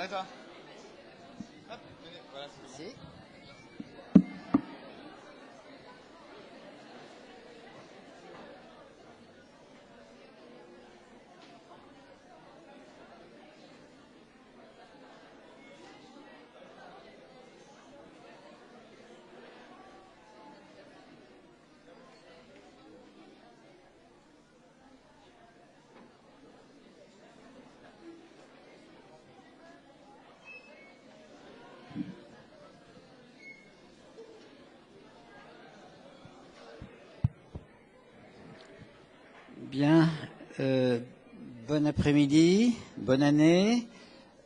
Ça et toi? Hop, venez. Voilà, c'est bon. Merci. Bien, bon après-midi, bonne année.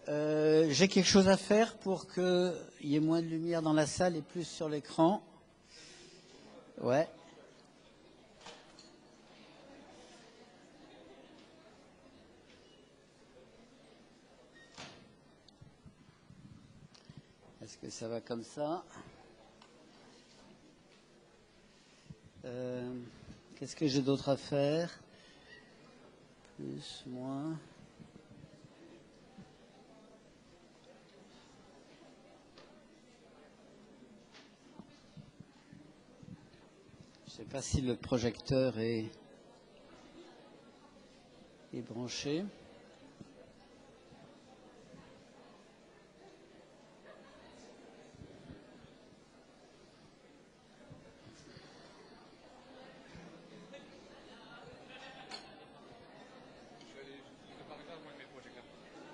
J'ai quelque chose à faire pour qu'il y ait moins de lumière dans la salle et plus sur l'écran. Ouais. Est-ce que ça va comme ça? Qu'est-ce que j'ai d'autre à faire? Plus, moins. Je ne sais pas si le projecteur est branché.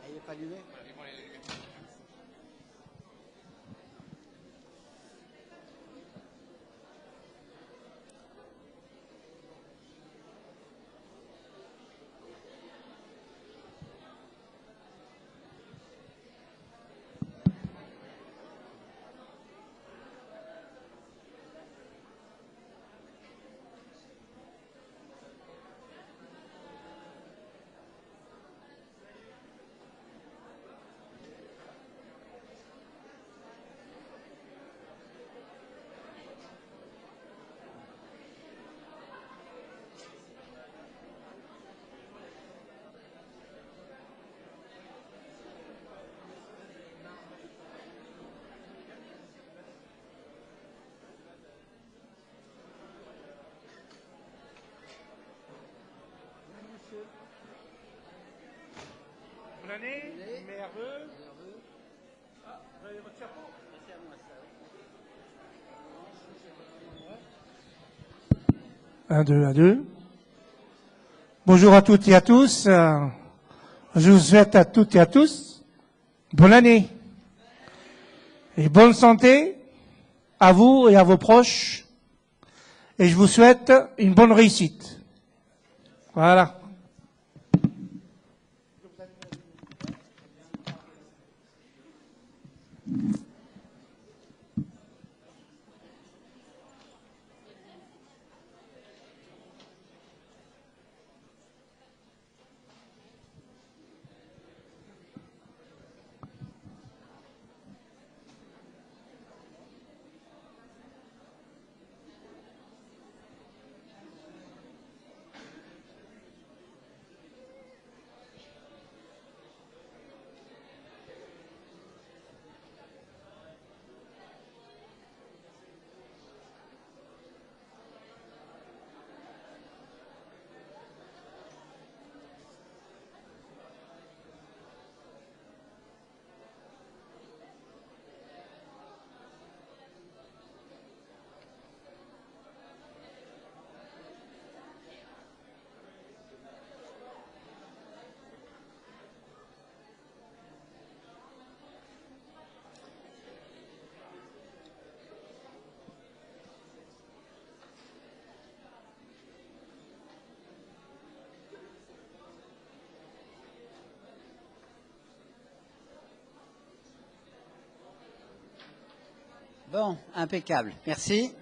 Il n'est pas allumé? Bonne année, meilleurs vœux. Ah, vous avez votre chapeau? Un, deux, un, deux. Bonjour à toutes et à tous. Je vous souhaite à toutes et à tous bonne année et bonne santé à vous et à vos proches. Et je vous souhaite une bonne réussite. Voilà. Bon, impeccable. Merci.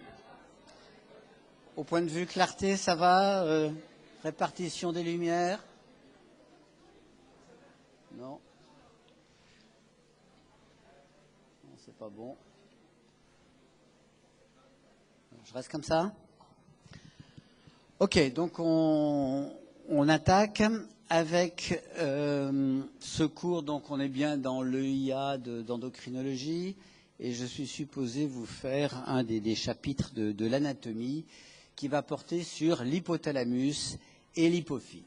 Au point de vue clarté, ça va? Répartition des lumières? Non. Non, c'est pas bon. Je reste comme ça? Ok, donc on attaque avec ce cours, donc on est bien dans l'EIA d'endocrinologie, et je suis supposé vous faire un des chapitres de l'anatomie qui va porter sur l'hypothalamus et l'hypophyse.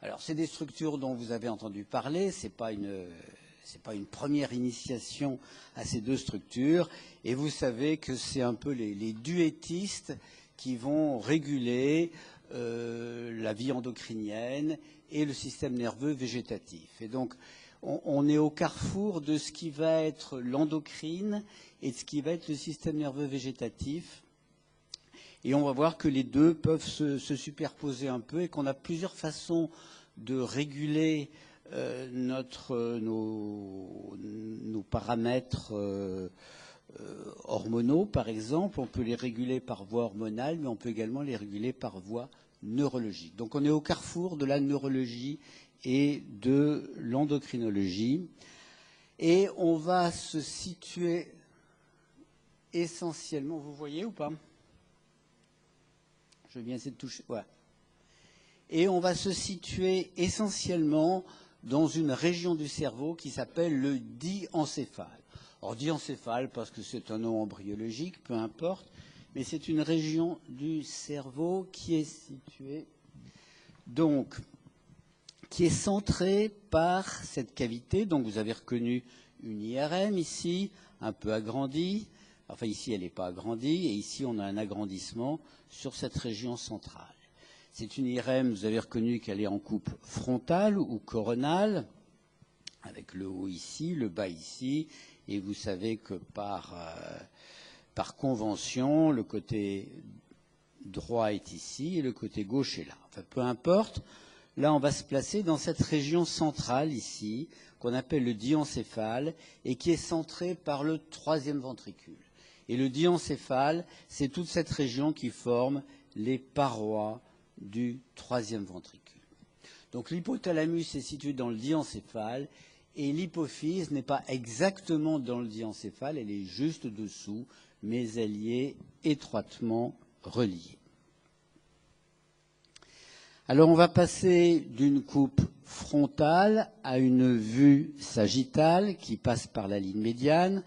Alors, c'est des structures dont vous avez entendu parler, c'est pas une première initiation à ces deux structures, et vous savez que c'est un peu les duettistes qui vont réguler la vie endocrinienne et le système nerveux végétatif. Et donc, on est au carrefour de ce qui va être l'endocrine et de ce qui va être le système nerveux végétatif. Et on va voir que les deux peuvent se superposer un peu et qu'on a plusieurs façons de réguler nos paramètres hormonaux, par exemple. On peut les réguler par voie hormonale, mais on peut également les réguler par voie neurologique. Donc on est au carrefour de la neurologie et de l'endocrinologie. Et on va se situer essentiellement, vous voyez ou pas? Je vais bien essayer de toucher. Ouais. Et on va se situer essentiellement dans une région du cerveau qui s'appelle le diencéphale. Alors diencéphale parce que c'est un nom embryologique, peu importe, mais c'est une région du cerveau qui est située, donc, qui est centrée par cette cavité. Donc vous avez reconnu une IRM ici, un peu agrandie. Enfin ici elle n'est pas agrandie, et ici on a un agrandissement sur cette région centrale. C'est une IRM, vous avez reconnu qu'elle est en coupe frontale ou coronale, avec le haut ici, le bas ici, et vous savez que par convention, le côté droit est ici et le côté gauche est là. Enfin, peu importe, là on va se placer dans cette région centrale ici, qu'on appelle le diencéphale, et qui est centrée par le troisième ventricule. Et le diencéphale, c'est toute cette région qui forme les parois du troisième ventricule. Donc l'hypothalamus est situé dans le diencéphale et l'hypophyse n'est pas exactement dans le diencéphale, elle est juste dessous, mais elle y est étroitement reliée. Alors on va passer d'une coupe frontale à une vue sagittale qui passe par la ligne médiane.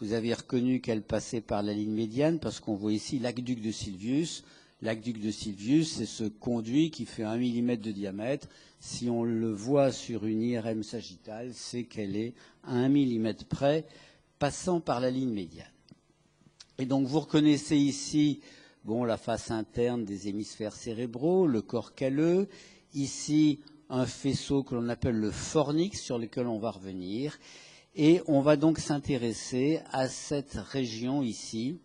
Vous avez reconnu qu'elle passait par la ligne médiane parce qu'on voit ici l'aqueduc de Sylvius. L'aqueduc de Sylvius, c'est ce conduit qui fait 1 mm de diamètre. Si on le voit sur une IRM sagittale, c'est qu'elle est à 1 mm près, passant par la ligne médiane. Et donc vous reconnaissez ici la face interne des hémisphères cérébraux, le corps calleux. Ici, un faisceau que l'on appelle le fornix, sur lequel on va revenir. Et on va donc s'intéresser à cette région ici,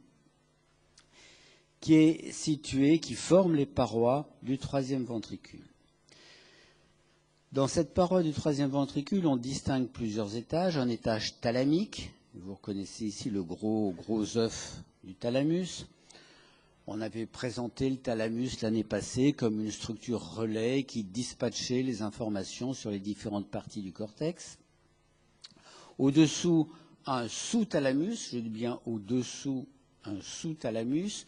qui est située, qui forme les parois du troisième ventricule. Dans cette paroi du troisième ventricule, on distingue plusieurs étages. Un étage thalamique, vous reconnaissez ici le gros œuf du thalamus. On avait présenté le thalamus l'année passée comme une structure relais qui dispatchait les informations sur les différentes parties du cortex. Au-dessous, un sous-thalamus, je dis bien au-dessous, un sous-thalamus,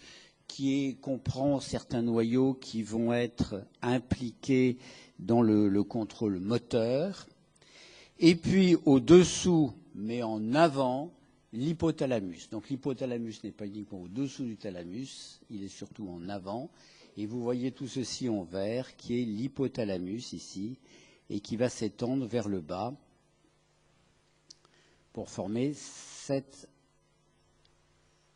qui comprend certains noyaux qui vont être impliqués dans le contrôle moteur. Et puis au-dessous, mais en avant, l'hypothalamus. Donc l'hypothalamus n'est pas uniquement au-dessous du thalamus, il est surtout en avant. Et vous voyez tout ceci en vert, qui est l'hypothalamus ici, et qui va s'étendre vers le bas pour former cet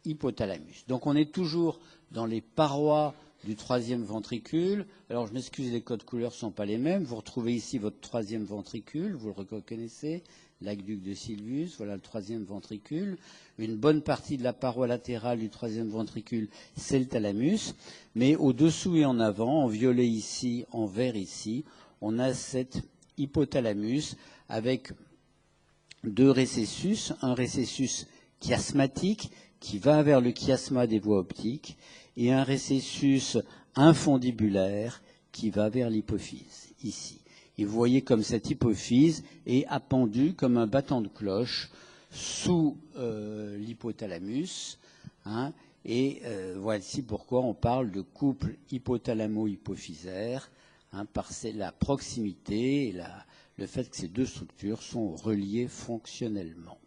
hypothalamus. Donc on est toujours dans les parois du troisième ventricule. Alors je m'excuse, les codes couleurs ne sont pas les mêmes. Vous retrouvez ici votre troisième ventricule, vous le reconnaissez, l'aqueduc de Sylvius, voilà le troisième ventricule. Une bonne partie de la paroi latérale du troisième ventricule, c'est le thalamus. Mais au-dessous et en avant, en violet ici, en vert ici, on a cet hypothalamus avec deux récessus, un récessus chiasmatique qui va vers le chiasma des voies optiques et un récessus infondibulaire qui va vers l'hypophyse, ici. Et vous voyez comme cette hypophyse est appendue comme un battant de cloche sous l'hypothalamus. Et voici pourquoi on parle de couple hypothalamo-hypophysaire. par la proximité et le fait que ces deux structures sont reliées fonctionnellement.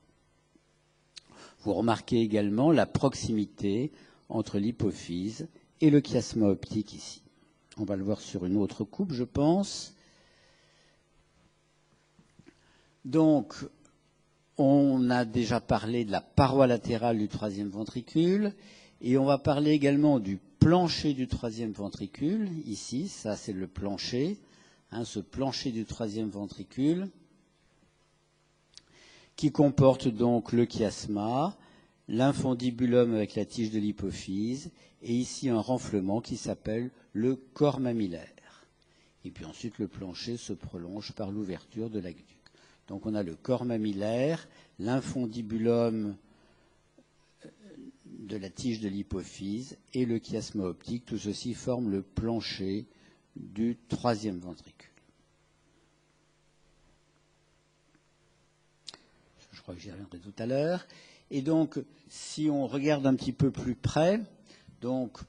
Vous remarquez également la proximité entre l'hypophyse et le chiasma optique ici. On va le voir sur une autre coupe, je pense. Donc, on a déjà parlé de la paroi latérale du troisième ventricule, et on va parler également du plancher du troisième ventricule. Ici, ça c'est le plancher, ce plancher du troisième ventricule, qui comporte donc le chiasma, l'infundibulum avec la tige de l'hypophyse, et ici un renflement qui s'appelle le corps mammillaire. Et puis ensuite, le plancher se prolonge par l'ouverture de l'aqueduc. Donc on a le corps mammillaire, l'infundibulum de la tige de l'hypophyse et le chiasma optique. Tout ceci forme le plancher du troisième ventricule. Je crois que j'y reviendrai tout à l'heure. Et donc, si on regarde un petit peu plus près, donc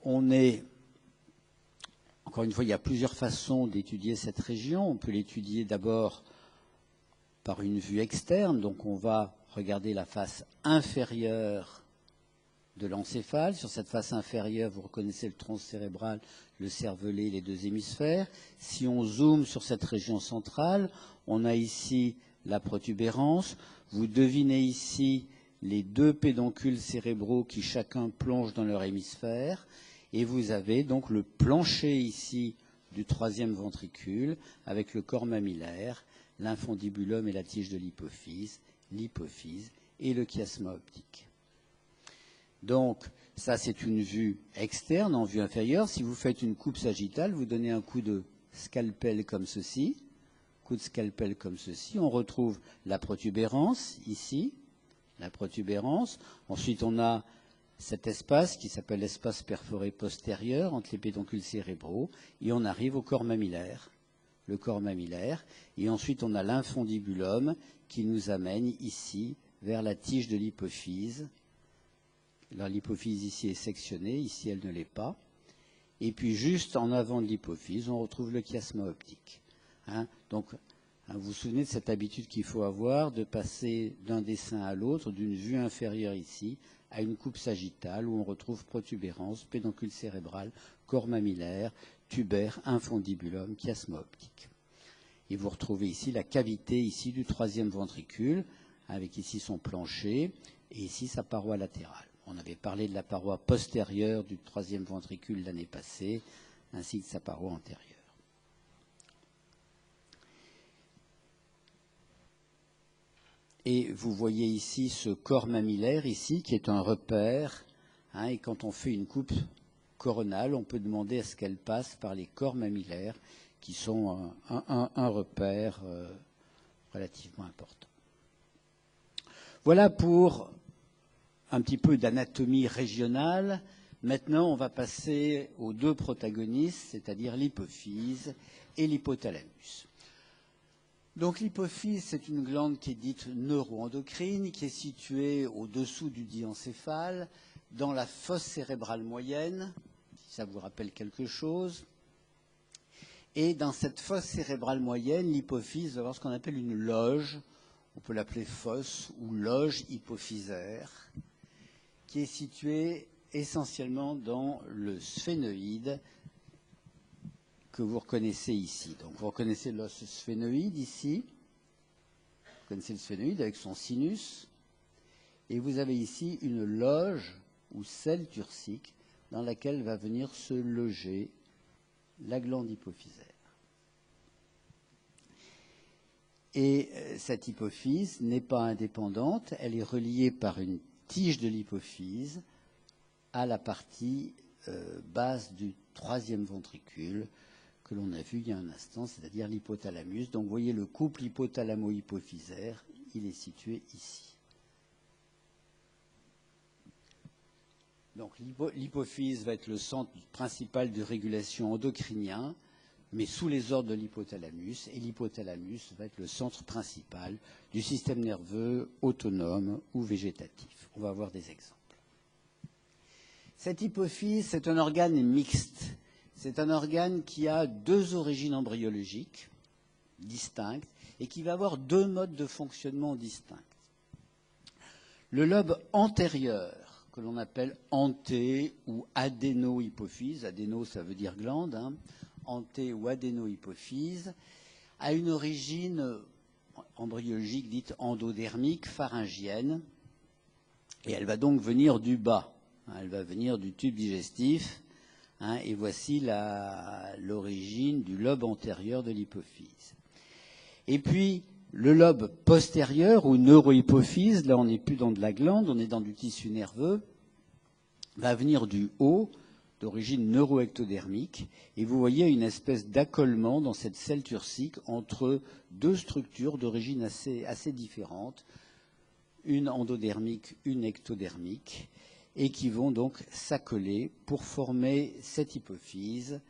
on est... Encore une fois, il y a plusieurs façons d'étudier cette région. On peut l'étudier d'abord par une vue externe. Donc on va regarder la face inférieure de l'encéphale. Sur cette face inférieure, vous reconnaissez le tronc cérébral, le cervelet, les deux hémisphères. Si on zoome sur cette région centrale, on a ici la protubérance. Vous devinez ici les deux pédoncules cérébraux qui chacun plongent dans leur hémisphère. Et vous avez donc le plancher ici du troisième ventricule avec le corps mammillaire, l'infundibulum et la tige de l'hypophyse et le chiasma optique. Donc, ça c'est une vue externe, en vue inférieure. Si vous faites une coupe sagittale, vous donnez un coup de scalpel comme ceci. Coup de scalpel comme ceci. On retrouve la protubérance ici, la protubérance. Ensuite, on a cet espace qui s'appelle l'espace perforé postérieur entre les pédoncules cérébraux, et on arrive au corps mammillaire, le corps mammillaire, et ensuite on a l'infundibulum qui nous amène ici vers la tige de l'hypophyse. Alors l'hypophyse ici est sectionnée, ici elle ne l'est pas, et puis juste en avant de l'hypophyse, on retrouve le chiasma optique. Donc, vous vous souvenez de cette habitude qu'il faut avoir de passer d'un dessin à l'autre, d'une vue inférieure ici, à une coupe sagittale où on retrouve protubérance, pédoncule cérébral, corps mammillaire, tubaire, infundibulum, chiasma optique. Et vous retrouvez ici la cavité ici du troisième ventricule, avec ici son plancher et ici sa paroi latérale. On avait parlé de la paroi postérieure du troisième ventricule l'année passée, ainsi que sa paroi antérieure. Et vous voyez ici ce corps mammillaire, ici, qui est un repère. Et quand on fait une coupe coronale, on peut demander à ce qu'elle passe par les corps mammillaires, qui sont un repère relativement important. Voilà pour un petit peu d'anatomie régionale. Maintenant, on va passer aux deux protagonistes, c'est-à-dire l'hypophyse et l'hypothalamus. Donc l'hypophyse, c'est une glande qui est dite neuroendocrine, qui est située au-dessous du diencéphale, dans la fosse cérébrale moyenne, si ça vous rappelle quelque chose. Et dans cette fosse cérébrale moyenne, l'hypophyse va avoir ce qu'on appelle une loge, on peut l'appeler fosse ou loge hypophysaire, qui est située essentiellement dans le sphénoïde, que vous reconnaissez ici. Donc vous reconnaissez l'os sphénoïde ici, vous connaissez le sphénoïde avec son sinus, et vous avez ici une loge ou selle turcique dans laquelle va venir se loger la glande hypophysaire. Et cette hypophyse n'est pas indépendante, elle est reliée par une tige de l'hypophyse à la partie basse du troisième ventricule, que l'on a vu il y a un instant, c'est-à-dire l'hypothalamus. Donc vous voyez le couple hypothalamo-hypophysaire, il est situé ici. Donc l'hypophyse va être le centre principal de régulation endocrinien, mais sous les ordres de l'hypothalamus, et l'hypothalamus va être le centre principal du système nerveux autonome ou végétatif. On va voir des exemples. Cette hypophyse, c'est un organe mixte. C'est un organe qui a deux origines embryologiques distinctes et qui va avoir deux modes de fonctionnement distincts. Le lobe antérieur, que l'on appelle anté ou adéno-hypophyse, adéno ça veut dire glande, hein, anté ou adéno-hypophyse, a une origine embryologique dite endodermique, pharyngienne, et elle va donc venir du bas, hein, elle va venir du tube digestif, hein, et voici l'origine du lobe antérieur de l'hypophyse. Et puis, le lobe postérieur, ou neurohypophyse, là on n'est plus dans de la glande, on est dans du tissu nerveux, va venir du haut, d'origine neuroectodermique, et vous voyez une espèce d'accolement dans cette selle turcique entre deux structures d'origine assez différentes, une endodermique, une ectodermique, et qui vont donc s'accoler pour former cette hypophyse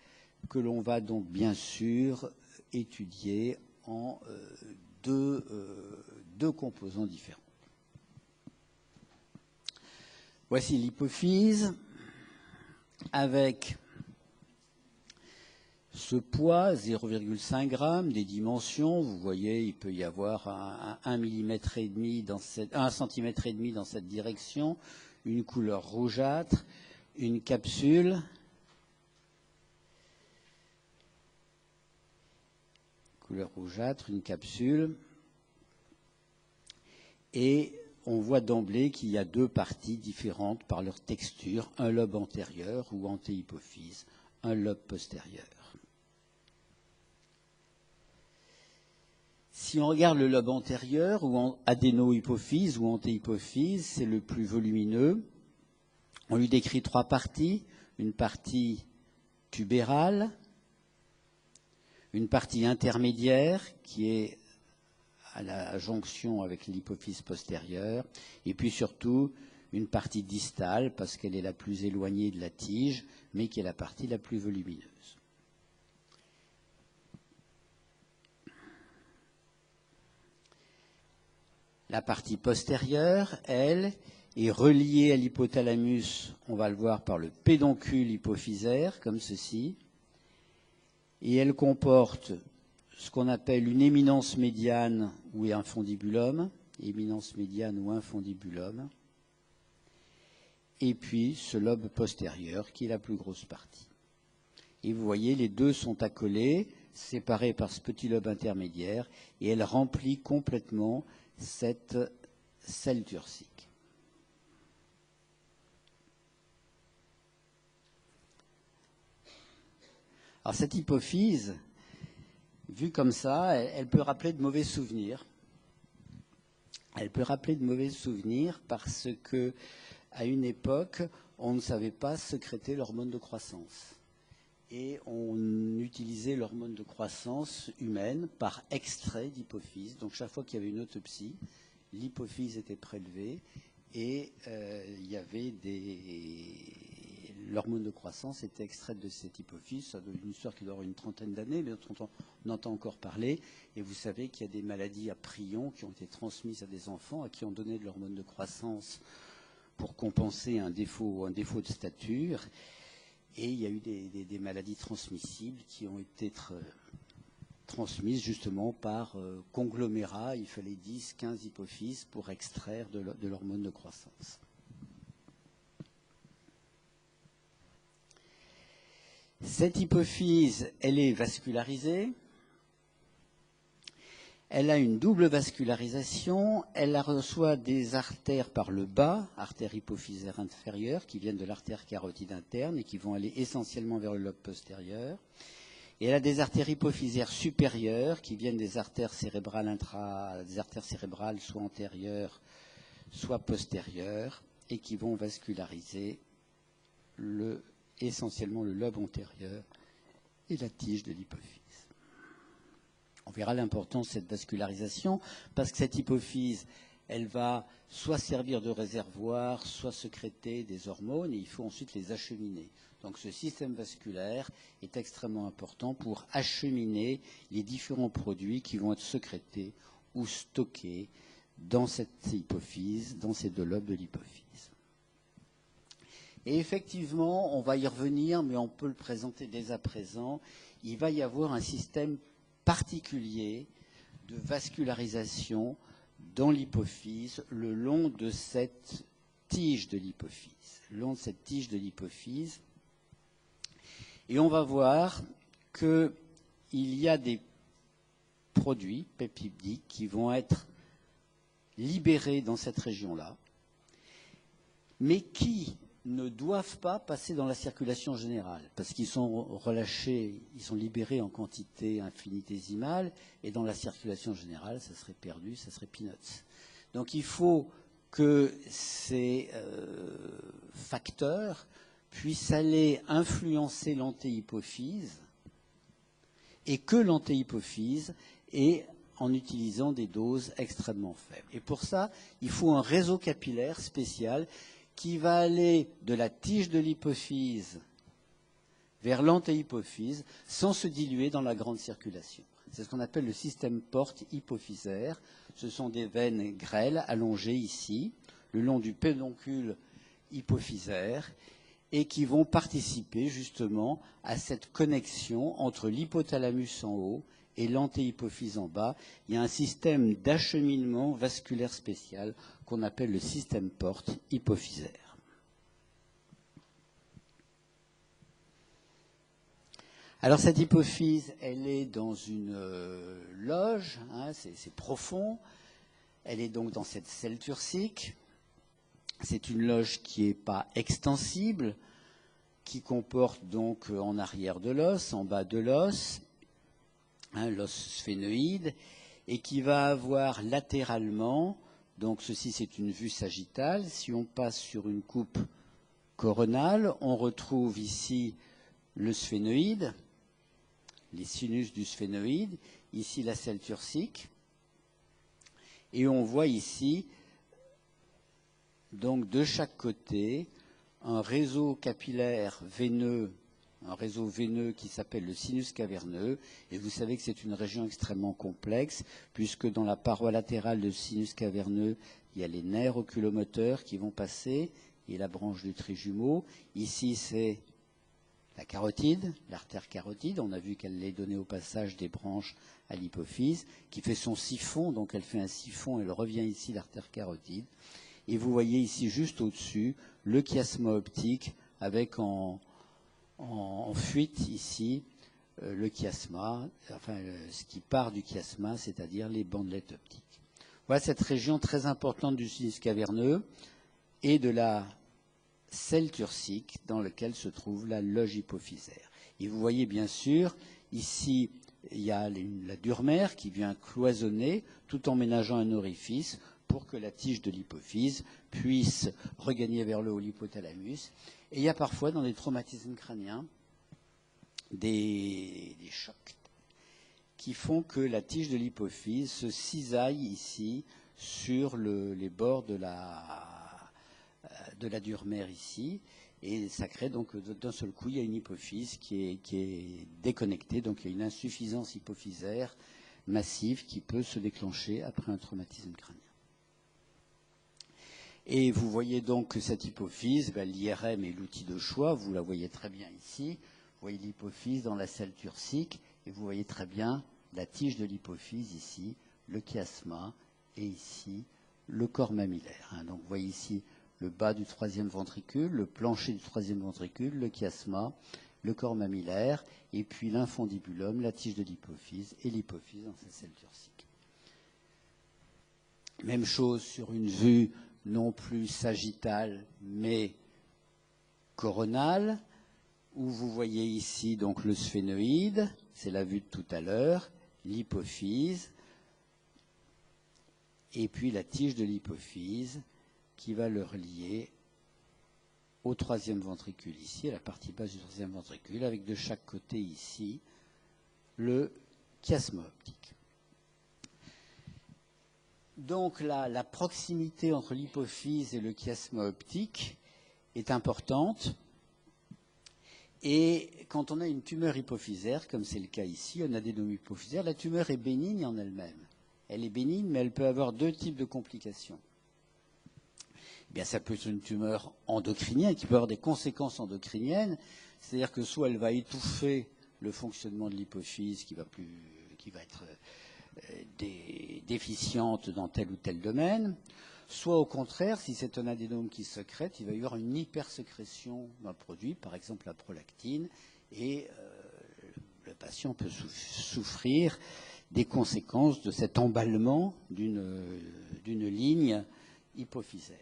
que l'on va donc bien sûr étudier en deux composants différents. Voici l'hypophyse avec ce poids, 0,5 g, des dimensions. Vous voyez, il peut y avoir 1,5 mm dans 1 cm et demi dans cette direction, une couleur rougeâtre, une capsule. Couleur rougeâtre, une capsule. Et on voit d'emblée qu'il y a deux parties différentes par leur texture, un lobe antérieur ou antéhypophyse, un lobe postérieur. Si on regarde le lobe antérieur ou adénohypophyse ou antéhypophyse, c'est le plus volumineux. On lui décrit trois parties, une partie tubérale, une partie intermédiaire qui est à la jonction avec l'hypophyse postérieure, et puis surtout une partie distale, parce qu'elle est la plus éloignée de la tige, mais qui est la partie la plus volumineuse. La partie postérieure, elle, est reliée à l'hypothalamus, on va le voir par le pédoncule hypophysaire, comme ceci, et elle comporte ce qu'on appelle une éminence médiane ou un fondibulum, éminence médiane ou un fondibulum, et puis ce lobe postérieur qui est la plus grosse partie. Et vous voyez, les deux sont accolés, séparés par ce petit lobe intermédiaire, et elle remplit complètement cette selle turcique. Alors cette hypophyse, vue comme ça, elle peut rappeler de mauvais souvenirs. Elle peut rappeler de mauvais souvenirs parce que, à une époque, on ne savait pas sécréter l'hormone de croissance. Et on utilisait l'hormone de croissance humaine par extrait d'hypophyse. Donc chaque fois qu'il y avait une autopsie, l'hypophyse était prélevée et il y avait l'hormone de croissance était extraite de cette hypophyse. Ça doit être une histoire qui doit avoir une trentaine d'années, mais on entend encore parler. Et vous savez qu'il y a des maladies à prions qui ont été transmises à des enfants à qui on donnait de l'hormone de croissance pour compenser un défaut de stature. Et il y a eu des maladies transmissibles qui ont été transmises justement par conglomérat. Il fallait 10, 15 hypophyses pour extraire de l'hormone de croissance. Cette hypophyse, elle est vascularisée. Elle a une double vascularisation. Elle reçoit des artères par le bas, artères hypophysaires inférieures, qui viennent de l'artère carotide interne et qui vont aller essentiellement vers le lobe postérieur. Et elle a des artères hypophysaires supérieures, qui viennent des artères cérébrales soit antérieures, soit postérieures, et qui vont vasculariser essentiellement le lobe antérieur et la tige de l'hypophyse. On verra l'importance de cette vascularisation parce que cette hypophyse, elle va soit servir de réservoir, soit sécréter des hormones et il faut ensuite les acheminer. Donc ce système vasculaire est extrêmement important pour acheminer les différents produits qui vont être sécrétés ou stockés dans cette hypophyse, dans ces deux lobes de l'hypophyse. Et effectivement, on va y revenir, mais on peut le présenter dès à présent. Il va y avoir un système particulier de vascularisation dans l'hypophyse le long de cette tige de l'hypophyse. Le long de cette tige de l'hypophyse. Et on va voir qu'il y a des produits peptidiques qui vont être libérés dans cette région-là, mais qui ne doivent pas passer dans la circulation générale, parce qu'ils sont relâchés, ils sont libérés en quantité infinitésimale, et dans la circulation générale, ça serait perdu, ça serait peanuts. Donc il faut que ces facteurs puissent aller influencer l'antéhypophyse, et que l'antéhypophyse est en utilisant des doses extrêmement faibles. Et pour ça, il faut un réseau capillaire spécial qui va aller de la tige de l'hypophyse vers l'antéhypophyse sans se diluer dans la grande circulation. C'est ce qu'on appelle le système porte hypophysaire. Ce sont des veines grêles allongées ici, le long du pédoncule hypophysaire, et qui vont participer justement à cette connexion entre l'hypothalamus en haut et l'antéhypophyse en bas. Il y a un système d'acheminement vasculaire spécial qu'on appelle le système porte hypophysaire. Alors cette hypophyse, elle est dans une loge, hein, c'est profond. Elle est donc dans cette selle turcique. C'est une loge qui n'est pas extensible, qui comporte donc en arrière de l'os, en bas de l'os, hein, l'os sphénoïde, et qui va avoir latéralement, donc ceci c'est une vue sagittale, si on passe sur une coupe coronale, on retrouve ici le sphénoïde, les sinus du sphénoïde, ici la selle turcique, et on voit ici, donc de chaque côté, un réseau capillaire veineux, un réseau veineux qui s'appelle le sinus caverneux, et vous savez que c'est une région extrêmement complexe, puisque dans la paroi latérale du sinus caverneux, il y a les nerfs oculomoteurs qui vont passer, et la branche du trijumeau. Ici, c'est la carotide, l'artère carotide. On a vu qu'elle est donnée au passage des branches à l'hypophyse, qui fait son siphon, donc elle fait un siphon, elle revient ici, l'artère carotide. Et vous voyez ici, juste au-dessus, le chiasma optique, avec en fuite ici, le chiasma, enfin ce qui part du chiasma, c'est-à-dire les bandelettes optiques. Voilà cette région très importante du sinus caverneux et de la selle turcique dans laquelle se trouve la loge hypophysaire. Et vous voyez bien sûr, ici, il y a la durmère qui vient cloisonner tout en ménageant un orifice pour que la tige de l'hypophyse puisse regagner vers le haut l'hypothalamus. Et il y a parfois dans les traumatismes crâniens des chocs qui font que la tige de l'hypophyse se cisaille ici sur les bords de la durmère ici, et ça crée donc d'un seul coup il y a une hypophyse qui est déconnectée, donc il y a une insuffisance hypophysaire massive qui peut se déclencher après un traumatisme crânien. Et vous voyez donc que cette hypophyse, l'IRM est l'outil de choix, vous la voyez très bien ici, vous voyez l'hypophyse dans la selle turcique, et vous voyez très bien la tige de l'hypophyse ici, le chiasma, et ici le corps mammillaire. Donc vous voyez ici le bas du troisième ventricule, le plancher du troisième ventricule, le chiasma, le corps mammillaire, et puis l'infundibulum, la tige de l'hypophyse, et l'hypophyse dans sa selle turcique. Même chose sur une vue non plus sagittale, mais coronale, où vous voyez ici donc le sphénoïde, c'est la vue de tout à l'heure, l'hypophyse, et puis la tige de l'hypophyse qui va le relier au troisième ventricule ici, à la partie basse du troisième ventricule, avec de chaque côté ici le chiasma optique. Donc la proximité entre l'hypophyse et le chiasma optique est importante. Et quand on a une tumeur hypophysaire, comme c'est le cas ici, un adénome hypophysaire, la tumeur est bénigne en elle-même. Elle est bénigne, mais elle peut avoir deux types de complications. eh bien, ça peut être une tumeur endocrinienne qui peut avoir des conséquences endocriniennes, c'est-à-dire que soit elle va étouffer le fonctionnement de l'hypophyse qui va être déficiente dans tel ou tel domaine, soit au contraire, si c'est un adénome qui sécrète, il va y avoir une hypersécrétion d'un produit, par exemple la prolactine, et le patient peut souffrir des conséquences de cet emballement d'une ligne hypophysaire.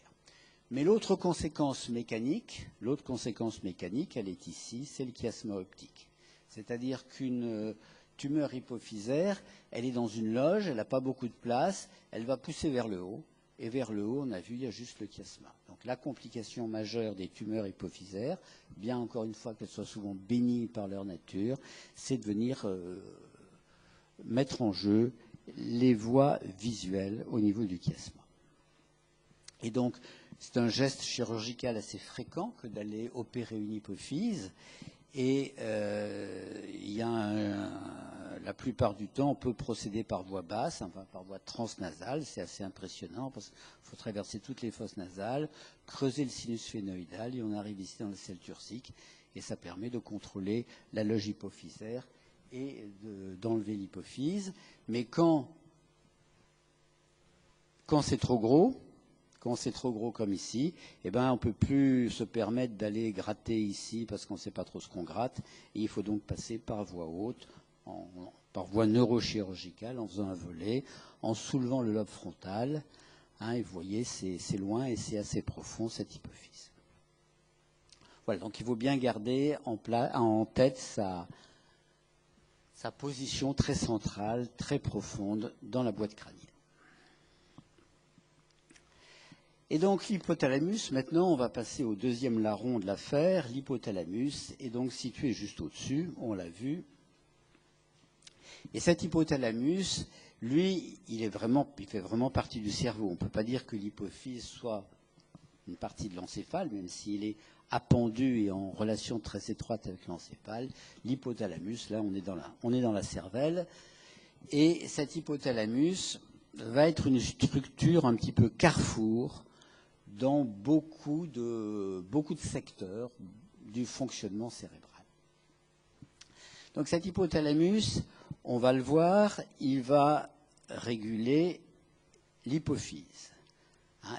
Mais l'autre conséquence mécanique, elle est ici, c'est le chiasma optique. C'est-à-dire qu'une tumeur hypophysaire, elle est dans une loge, elle n'a pas beaucoup de place, elle va pousser vers le haut, et vers le haut, on a vu, il y a juste le chiasma. Donc la complication majeure des tumeurs hypophysaires, bien encore une fois qu'elles soient souvent bénignes par leur nature, c'est de venir mettre en jeu les voies visuelles au niveau du chiasma. Et donc, c'est un geste chirurgical assez fréquent que d'aller opérer une hypophyse. Et il y a la plupart du temps, on peut procéder par voie basse, enfin par voie transnasale. C'est assez impressionnant parce qu'il faut traverser toutes les fosses nasales, creuser le sinus phénoïdal et on arrive ici dans la selle turcique. Et ça permet de contrôler la loge hypophysaire et d'enlever l'hypophyse. Mais quand c'est trop gros, comme ici, eh ben, on ne peut plus se permettre d'aller gratter ici parce qu'on ne sait pas trop ce qu'on gratte. Et il faut donc passer par voie haute, par voie neurochirurgicale, en faisant un volet, en soulevant le lobe frontal. Et vous voyez, c'est loin et c'est assez profond, cette hypophyse. Voilà, donc il faut bien garder en tête sa position très centrale, très profonde dans la boîte crânienne. Et donc l'hypothalamus, maintenant on va passer au deuxième larron de l'affaire. L'hypothalamus est donc situé juste au-dessus, on l'a vu. Et cet hypothalamus, lui, il fait vraiment partie du cerveau. On ne peut pas dire que l'hypophyse soit une partie de l'encéphale, même s'il est appendu et en relation très étroite avec l'encéphale. L'hypothalamus, là on est dans la cervelle. Et cet hypothalamus va être une structure un petit peu carrefour dans beaucoup de secteurs du fonctionnement cérébral. Donc cet hypothalamus, on va le voir, il va réguler l'hypophyse.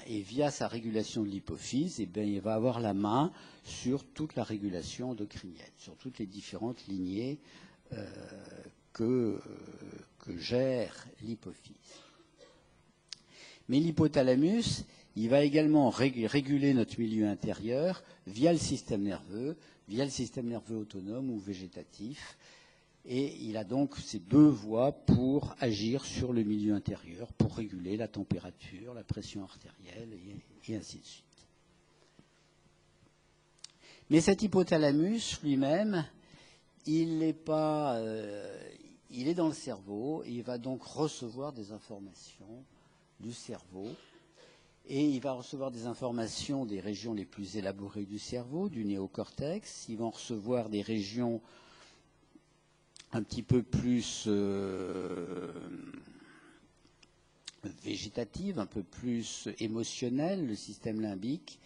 Et via sa régulation de l'hypophyse, eh bien, il va avoir la main sur toute la régulation endocrinienne, sur toutes les différentes lignées que gère l'hypophyse. Mais l'hypothalamus, il va également réguler notre milieu intérieur via le système nerveux autonome ou végétatif. Et il a donc ces deux voies pour agir sur le milieu intérieur, pour réguler la température, la pression artérielle et ainsi de suite. Mais cet hypothalamus lui-même, il est dans le cerveau et il va donc recevoir des informations du cerveau. Et il va recevoir des informations des régions les plus élaborées du cerveau, du néocortex. Il va en recevoir des régions un petit peu plus végétatives, un peu plus émotionnelles, le système limbique.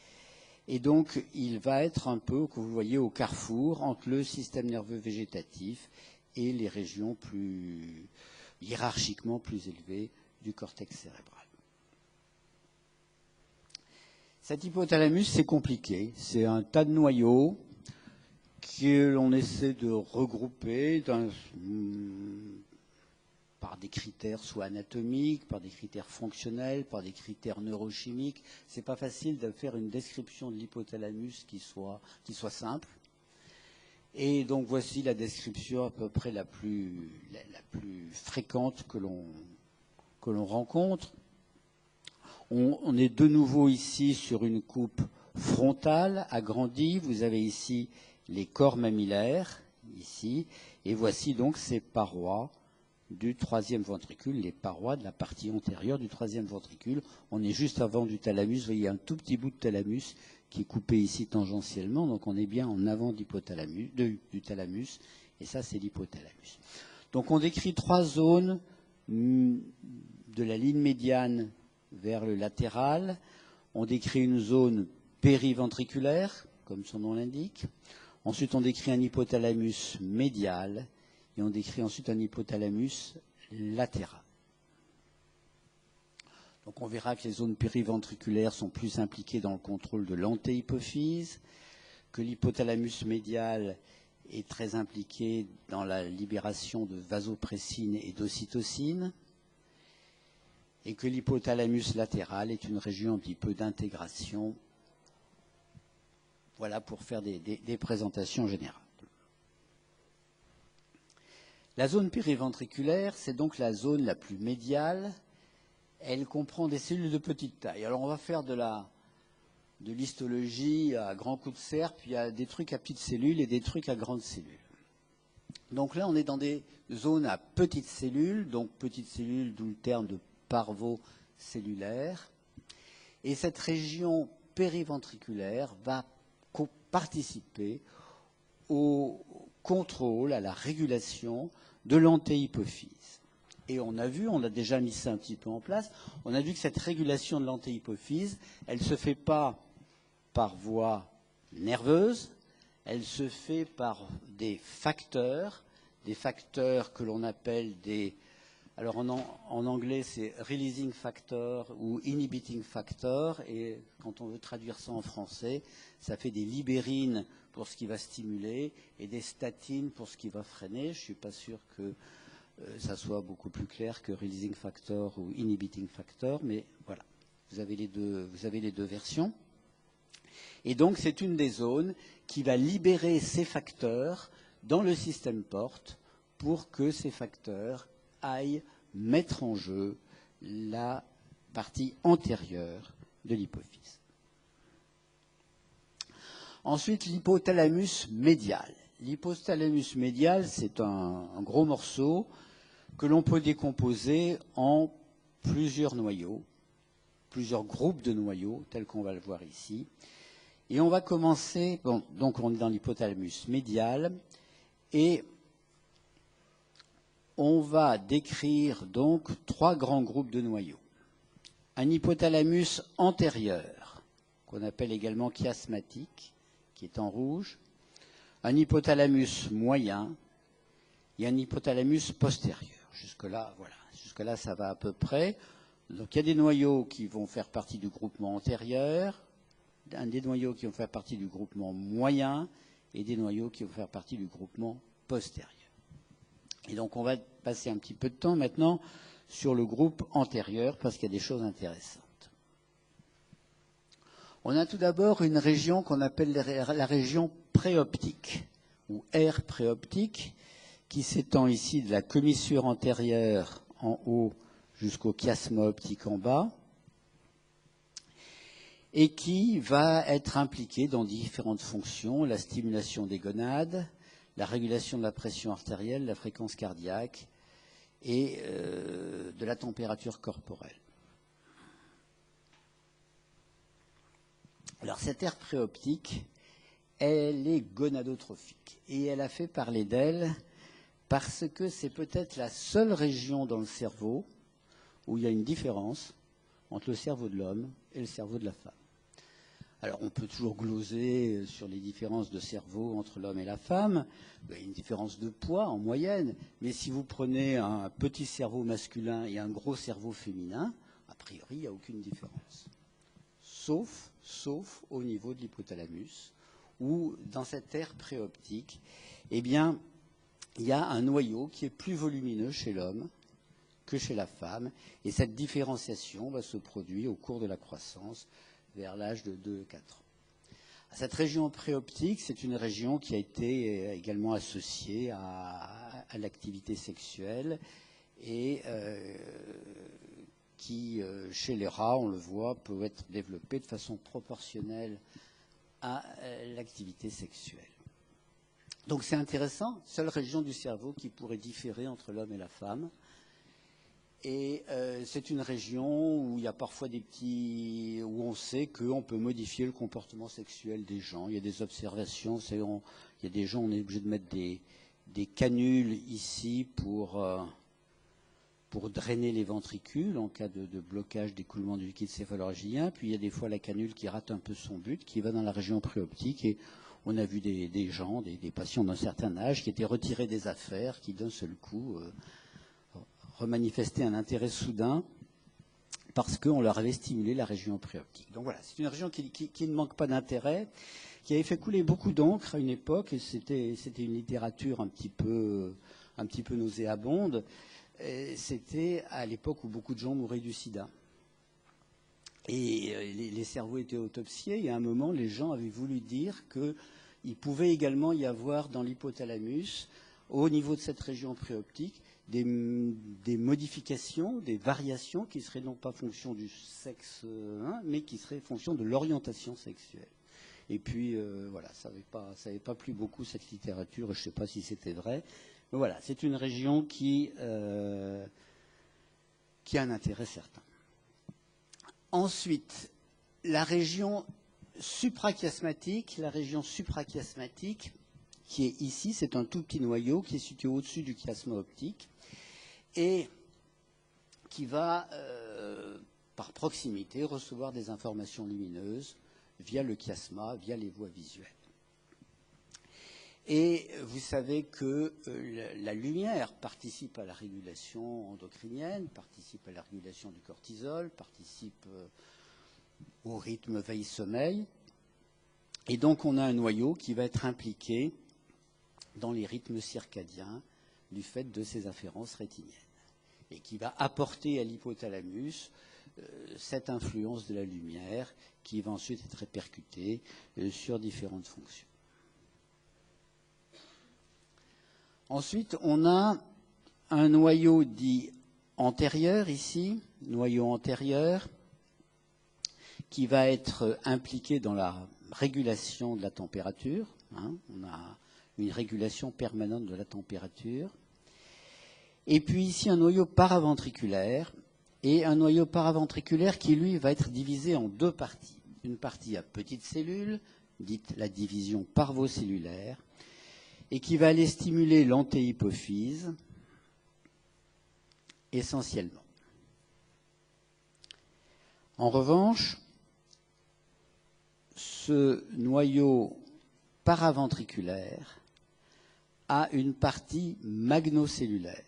Et donc, il va être un peu, que vous voyez, au carrefour entre le système nerveux végétatif et les régions plus hiérarchiquement plus élevées du cortex cérébral. Cet hypothalamus, c'est compliqué. C'est un tas de noyaux que l'on essaie de regrouper par des critères soit anatomiques, par des critères fonctionnels, par des critères neurochimiques. C'est pas facile de faire une description de l'hypothalamus qui soit simple. Et donc voici la description à peu près la plus fréquente que l'on rencontre. On est de nouveau ici sur une coupe frontale agrandie. Vous avez ici les corps mammillaires, ici, et voici donc ces parois du troisième ventricule, les parois de la partie antérieure du troisième ventricule. On est juste avant du thalamus. Vous voyez un tout petit bout de thalamus qui est coupé ici tangentiellement, donc on est bien en avant du thalamus, et ça c'est l'hypothalamus. Donc on décrit trois zones de la ligne médiane vers le latéral. On décrit une zone périventriculaire, comme son nom l'indique. Ensuite, on décrit un hypothalamus médial. Et on décrit ensuite un hypothalamus latéral. Donc on verra que les zones périventriculaires sont plus impliquées dans le contrôle de l'antéhypophyse, que l'hypothalamus médial est très impliqué dans la libération de vasopressine et d'ocytocine, et que l'hypothalamus latéral est une région un petit peu d'intégration. Voilà pour faire des présentations générales. La zone périventriculaire, c'est donc la zone la plus médiale. Elle comprend des cellules de petite taille. Alors on va faire de l'histologie à grands coups de serpe. Il y a des trucs à petites cellules et des trucs à grandes cellules. Donc là, on est dans des zones à petites cellules, donc petites cellules, d'où le terme de parvocellulaire. Et cette région périventriculaire va participer au contrôle, à la régulation de l'antéhypophyse. Et on a vu, on a déjà mis ça un petit peu en place, on a vu que cette régulation de l'antéhypophyse, elle ne se fait pas par voie nerveuse, elle se fait par des facteurs que l'on appelle des... Alors en anglais, c'est releasing factor ou inhibiting factor, et quand on veut traduire ça en français, ça fait des libérines pour ce qui va stimuler et des statines pour ce qui va freiner. Je ne suis pas sûr que ça soit beaucoup plus clair que releasing factor ou inhibiting factor, mais voilà, vous avez les deux versions. Et donc c'est une des zones qui va libérer ces facteurs dans le système porte pour que ces facteurs aillent mettre en jeu la partie antérieure de l'hypophyse. Ensuite, l'hypothalamus médial. L'hypothalamus médial, c'est un gros morceau que l'on peut décomposer en plusieurs noyaux, plusieurs groupes de noyaux, tels qu'on va le voir ici. Et on va commencer, donc on est dans l'hypothalamus médial, et on va décrire donc 3 grands groupes de noyaux. Un hypothalamus antérieur, qu'on appelle également chiasmatique, qui est en rouge, un hypothalamus moyen et un hypothalamus postérieur. Jusque-là, voilà. Jusque-là, ça va à peu près. Donc il y a des noyaux qui vont faire partie du groupement antérieur, des noyaux qui vont faire partie du groupement moyen et des noyaux qui vont faire partie du groupement postérieur. Et donc on va passer un petit peu de temps maintenant sur le groupe antérieur parce qu'il y a des choses intéressantes. On a tout d'abord une région qu'on appelle la région préoptique ou aire préoptique qui s'étend ici de la commissure antérieure en haut jusqu'au chiasma optique en bas et qui va être impliquée dans différentes fonctions, la stimulation des gonades, la régulation de la pression artérielle, la fréquence cardiaque et de la température corporelle. Alors cette aire préoptique, elle est gonadotrophique et elle a fait parler d'elle parce que c'est peut-être la seule région dans le cerveau où il y a une différence entre le cerveau de l'homme et le cerveau de la femme. Alors on peut toujours gloser sur les différences de cerveau entre l'homme et la femme. Il y a une différence de poids en moyenne, mais si vous prenez un petit cerveau masculin et un gros cerveau féminin, a priori il n'y a aucune différence. Sauf au niveau de l'hypothalamus, où dans cette aire préoptique, eh bien, il y a un noyau qui est plus volumineux chez l'homme que chez la femme, et cette différenciation va se produire au cours de la croissance vers l'âge de 2-4 ans. Cette région préoptique, c'est une région qui a été également associée à l'activité sexuelle et qui, chez les rats, on le voit, peut être développée de façon proportionnelle à l'activité sexuelle. Donc c'est intéressant, seule région du cerveau qui pourrait différer entre l'homme et la femme. Et c'est une région où il y a parfois où on sait qu'on peut modifier le comportement sexuel des gens. Il y a des observations, il y a des gens, on est obligé de mettre des canules ici pour pour drainer les ventricules en cas de blocage d'écoulement du liquide céphalorhagien. Puis il y a des fois la canule qui rate un peu son but, qui va dans la région préoptique. Et on a vu des gens, des patients d'un certain âge qui étaient retirés des affaires, qui d'un seul coup remanifestaient un intérêt soudain parce qu'on leur avait stimulé la région préoptique. Donc voilà, c'est une région qui ne manque pas d'intérêt, qui avait fait couler beaucoup d'encre à une époque, et c'était une littérature un petit peu nauséabonde. C'était à l'époque où beaucoup de gens mouraient du sida. Et les cerveaux étaient autopsiés, et à un moment, les gens avaient voulu dire qu'il pouvait également y avoir dans l'hypothalamus, au niveau de cette région préoptique, des modifications, des variations qui ne seraient non pas fonction du sexe, mais qui seraient fonction de l'orientation sexuelle. Et puis, voilà, ça n'avait pas plu beaucoup, cette littérature, je ne sais pas si c'était vrai. Mais voilà, c'est une région qui a un intérêt certain. Ensuite, la région suprachiasmatique, qui est ici, c'est un tout petit noyau qui est situé au-dessus du chiasma optique et qui va, par proximité, recevoir des informations lumineuses via le chiasma, via les voies visuelles. Et vous savez que la lumière participe à la régulation endocrinienne, participe à la régulation du cortisol, participe au rythme veille-sommeil. Et donc on a un noyau qui va être impliqué dans les rythmes circadiens du fait de ces afférences rétiniennes et qui va apporter à l'hypothalamus cette influence de la lumière qui va ensuite être répercutée sur différentes fonctions. Ensuite, on a un noyau dit antérieur ici, noyau antérieur, qui va être impliqué dans la régulation de la température. On a une régulation permanente de la température. Et puis ici, un noyau paraventriculaire, et un noyau paraventriculaire qui, lui, va être divisé en deux parties. Une partie à petites cellules, dite la division parvocellulaire, et qui va aller stimuler l'antéhypophyse essentiellement. En revanche, ce noyau paraventriculaire a une partie magnocellulaire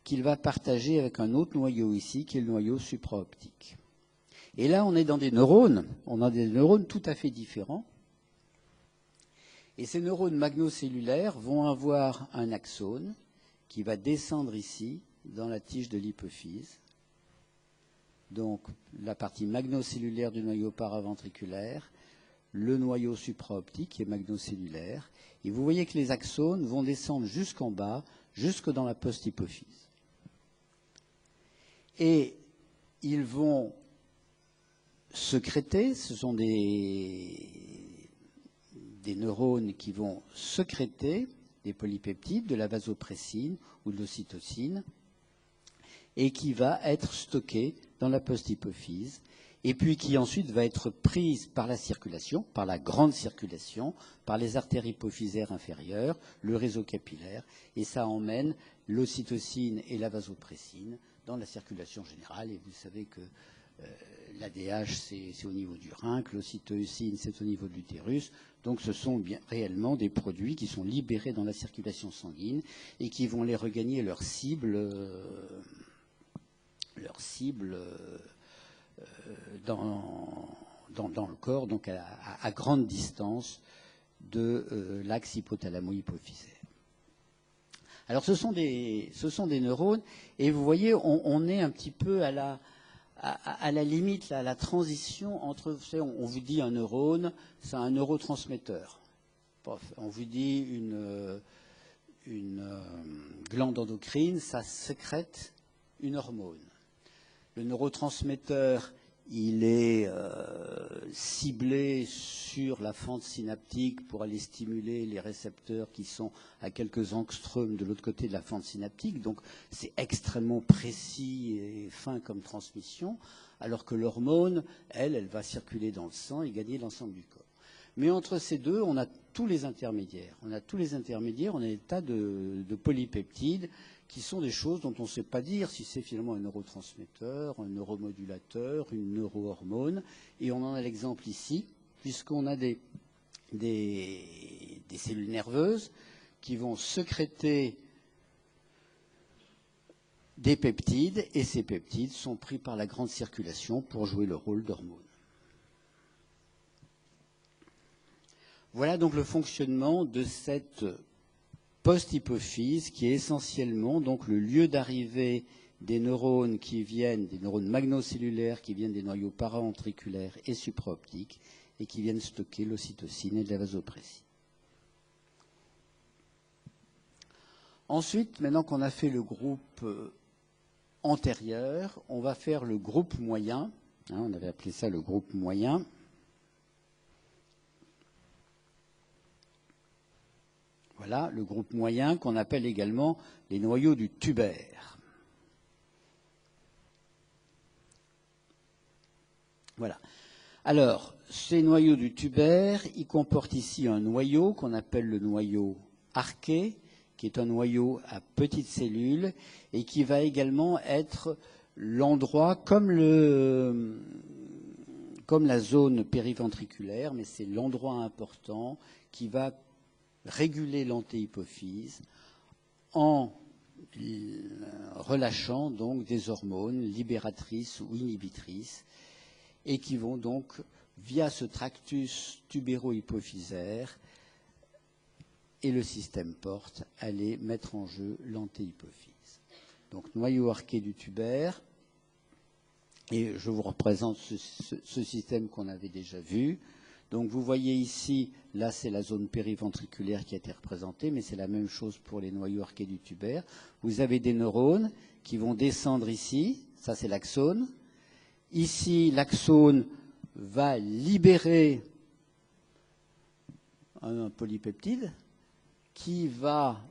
qu'il va partager avec un autre noyau ici, qui est le noyau supraoptique. Et là, on est dans des neurones, on a des neurones tout à fait différents. Et ces neurones magnocellulaires vont avoir un axone qui va descendre ici, dans la tige de l'hypophyse. Donc, la partie magnocellulaire du noyau paraventriculaire, le noyau supraoptique qui est magnocellulaire. Et vous voyez que les axones vont descendre jusqu'en bas, jusque dans la post-hypophyse. Et ils vont sécréter, ce sont des neurones qui vont sécréter des polypeptides, de la vasopressine ou de l'ocytocine, et qui va être stocké dans la post-hypophyse, et puis qui ensuite va être prise par la circulation, par la grande circulation, par les artères hypophysaires inférieures, le réseau capillaire, et ça emmène l'ocytocine et la vasopressine dans la circulation générale. Et vous savez que l'ADH, c'est au niveau du rein, que l'ocytocine, c'est au niveau de l'utérus. Donc ce sont bien réellement des produits qui sont libérés dans la circulation sanguine et qui vont les regagner leur cible dans le corps, donc à grande distance de l'axe hypothalamo-hypophysaire. Alors ce sont des neurones, et vous voyez, on est un petit peu à la limite, à la transition entre, vous savez, on vous dit un neurone, c'est un neurotransmetteur. On vous dit une glande endocrine, ça sécrète une hormone. Le neurotransmetteur, il est ciblé sur la fente synaptique pour aller stimuler les récepteurs qui sont à quelques angstroms de l'autre côté de la fente synaptique. Donc c'est extrêmement précis et fin comme transmission, alors que l'hormone, elle va circuler dans le sang et gagner l'ensemble du corps. Mais entre ces deux, on a tous les intermédiaires. On a tous les intermédiaires, on a des tas de polypeptides qui sont des choses dont on ne sait pas dire si c'est finalement un neurotransmetteur, un neuromodulateur, une neurohormone. Et on en a l'exemple ici, puisqu'on a des cellules nerveuses qui vont sécréter des peptides, et ces peptides sont pris par la grande circulation pour jouer le rôle d'hormone. Voilà donc le fonctionnement de cette post-hypophyse qui est essentiellement donc le lieu d'arrivée des neurones qui viennent, des neurones magnocellulaires qui viennent des noyaux paraventriculaires et supraoptiques et qui viennent stocker l'ocytocine et de la vasopressie. Ensuite, maintenant qu'on a fait le groupe antérieur, on va faire le groupe moyen. On avait appelé ça le groupe moyen. Voilà, le groupe moyen qu'on appelle également les noyaux du tubaire. Voilà. Alors, ces noyaux du tubaire, ils comportent ici un noyau qu'on appelle le noyau arché, qui est un noyau à petites cellules et qui va également être l'endroit comme la zone périventriculaire, mais c'est l'endroit important qui va réguler l'antéhypophyse en relâchant donc des hormones libératrices ou inhibitrices et qui vont donc, via ce tractus tubéro-hypophysaire et le système porte, aller mettre en jeu l'antéhypophyse. Donc noyau arché du tubaire, et je vous représente ce système qu'on avait déjà vu. Donc vous voyez ici, là c'est la zone périventriculaire qui a été représentée, mais c'est la même chose pour les noyaux archés du tubaire. Vous avez des neurones qui vont descendre ici, ça c'est l'axone. Ici, l'axone va libérer un polypeptide qui va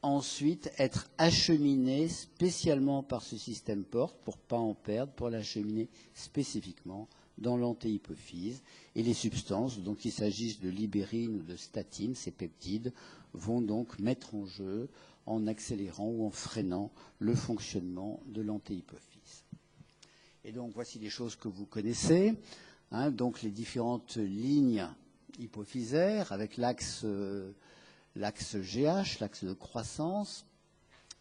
ensuite être acheminé spécialement par ce système porte, pour ne pas en perdre, pour l'acheminer spécifiquement dans l'antéhypophyse. Et les substances, donc qu'il s'agisse de libérine ou de statine, ces peptides, vont donc mettre en jeu en accélérant ou en freinant le fonctionnement de l'antéhypophyse. Et donc voici des choses que vous connaissez, donc les différentes lignes hypophysaires avec l'axe GH, l'axe de croissance,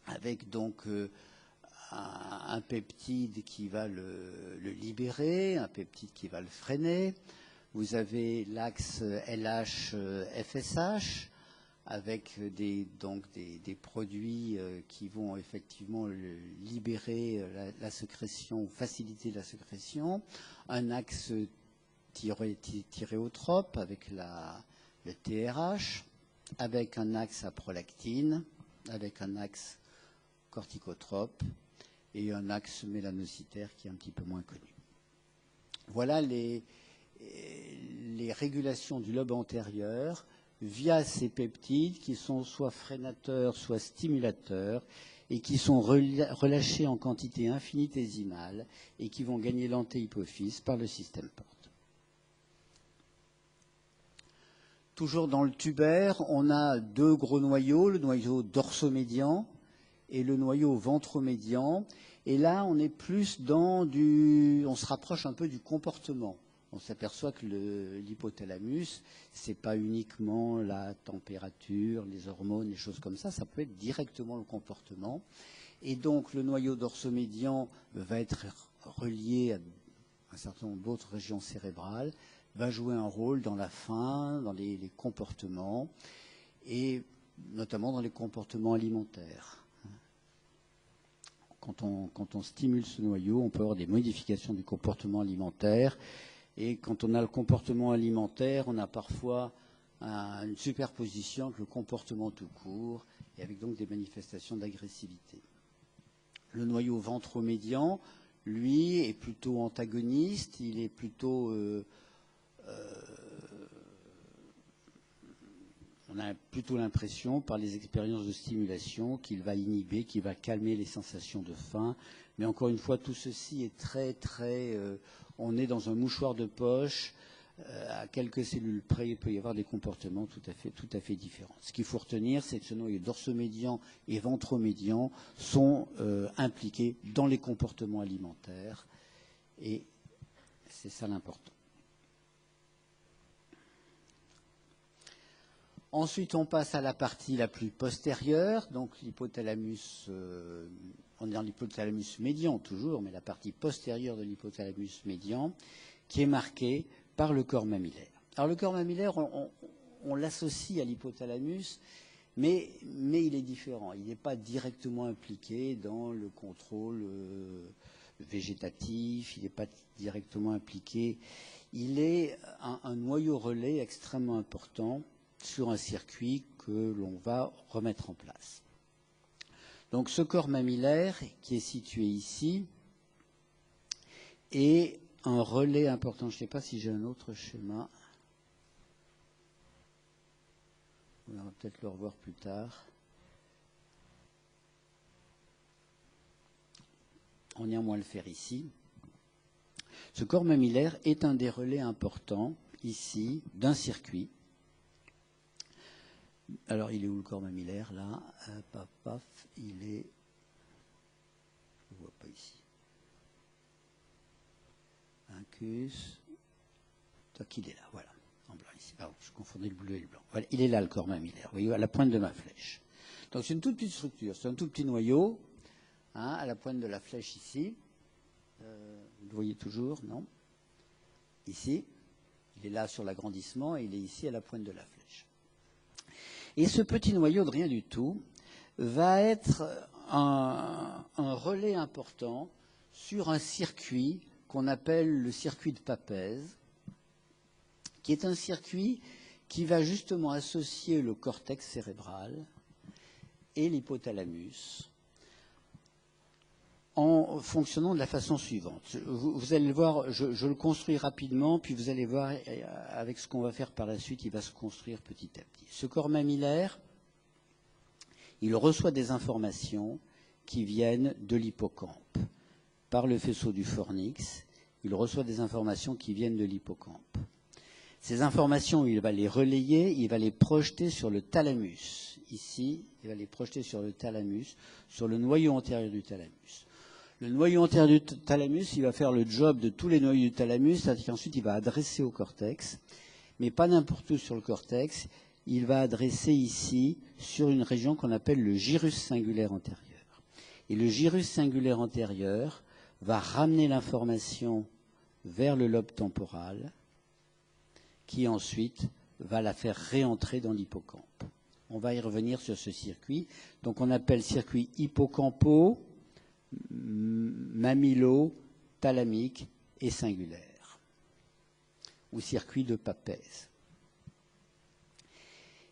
avec donc un peptide qui va le libérer, un peptide qui va le freiner. Vous avez l'axe LH-FSH avec des produits qui vont effectivement libérer la sécrétion, ou faciliter la sécrétion. Un axe thyréotrope avec le TRH, avec un axe à prolactine, avec un axe corticotrope et un axe mélanocytaire qui est un petit peu moins connu. Voilà les régulations du lobe antérieur via ces peptides qui sont soit freinateurs, soit stimulateurs et qui sont relâchés en quantité infinitésimale et qui vont gagner l'antéhypophyse par le système porte. Toujours dans le tubaire, on a deux gros noyaux, le noyau dorsomédian et le noyau ventromédian. Et là, on est plus on se rapproche un peu du comportement. On s'aperçoit que l'hypothalamus, c'est pas uniquement la température, les hormones, les choses comme ça peut être directement le comportement. Et donc, le noyau dorsomédian va être relié à un certain nombre d'autres régions cérébrales, va jouer un rôle dans la faim, dans les comportements, et notamment dans les comportements alimentaires. Quand on stimule ce noyau, on peut avoir des modifications du comportement alimentaire. Et quand on a le comportement alimentaire, on a parfois une superposition avec le comportement tout court, et avec donc des manifestations d'agressivité. Le noyau ventromédian, lui, est plutôt antagoniste, il est plutôt... on a plutôt l'impression, par les expériences de stimulation, qu'il va inhiber, qu'il va calmer les sensations de faim. Mais encore une fois, tout ceci est très, très... on est dans un mouchoir de poche à quelques cellules près, il peut y avoir des comportements tout à fait différents. Ce qu'il faut retenir, c'est que ce noyau dorsomédian et ventromédian sont impliqués dans les comportements alimentaires, et c'est ça l'important. Ensuite, on passe à la partie la plus postérieure, donc l'hypothalamus, on est dans l'hypothalamus médian toujours, mais la partie postérieure de l'hypothalamus médian, qui est marquée par le corps mammillaire. Alors le corps mammillaire, on l'associe à l'hypothalamus, mais il est différent. Il n'est pas directement impliqué dans le contrôle végétatif, il n'est pas directement impliqué. Il est un noyau relais extrêmement important sur un circuit que l'on va remettre en place. Donc ce corps mammillaire qui est situé ici est un relais important. Je ne sais pas si j'ai un autre schéma. On va peut-être le revoir plus tard. On va néanmoins le faire ici. Ce corps mammillaire est un des relais importants, ici, d'un circuit. Alors, il est où le corps mammillaire, là? Paf, paf, il est... Je ne le vois pas ici. Incus. Donc, il est là, voilà. En blanc ici. Pardon, je confondais le bleu et le blanc. Voilà, il est là, le corps mammillaire. Vous voyez, à la pointe de ma flèche. Donc, c'est une toute petite structure. C'est un tout petit noyau, hein, à la pointe de la flèche ici. Vous le voyez toujours, non? Ici. Il est là sur l'agrandissement et il est ici à la pointe de la flèche. Et ce petit noyau de rien du tout va être un relais important sur un circuit qu'on appelle le circuit de Papez, qui est un circuit qui va justement associer le cortex cérébral et l'hypothalamus en fonctionnant de la façon suivante. Vous allez le voir, je le construis rapidement, puis vous allez voir, avec ce qu'on va faire par la suite, il va se construire petit à petit. Ce corps mammillaire, il reçoit des informations qui viennent de l'hippocampe. Par le faisceau du fornix, il reçoit des informations qui viennent de l'hippocampe. Ces informations, il va les relayer, il va les projeter sur le thalamus. Ici, il va les projeter sur le thalamus, sur le noyau antérieur du thalamus. Le noyau antérieur du thalamus, il va faire le job de tous les noyaux du thalamus, c'est-à-dire qu'ensuite il va adresser au cortex, mais pas n'importe où sur le cortex, il va adresser ici sur une région qu'on appelle le gyrus singulaire antérieur. Et le gyrus singulaire antérieur va ramener l'information vers le lobe temporal, qui ensuite va la faire réentrer dans l'hippocampe. On va y revenir sur ce circuit. Donc on appelle circuit hippocampo, mammillo, thalamique et singulaire, ou circuit de Papez.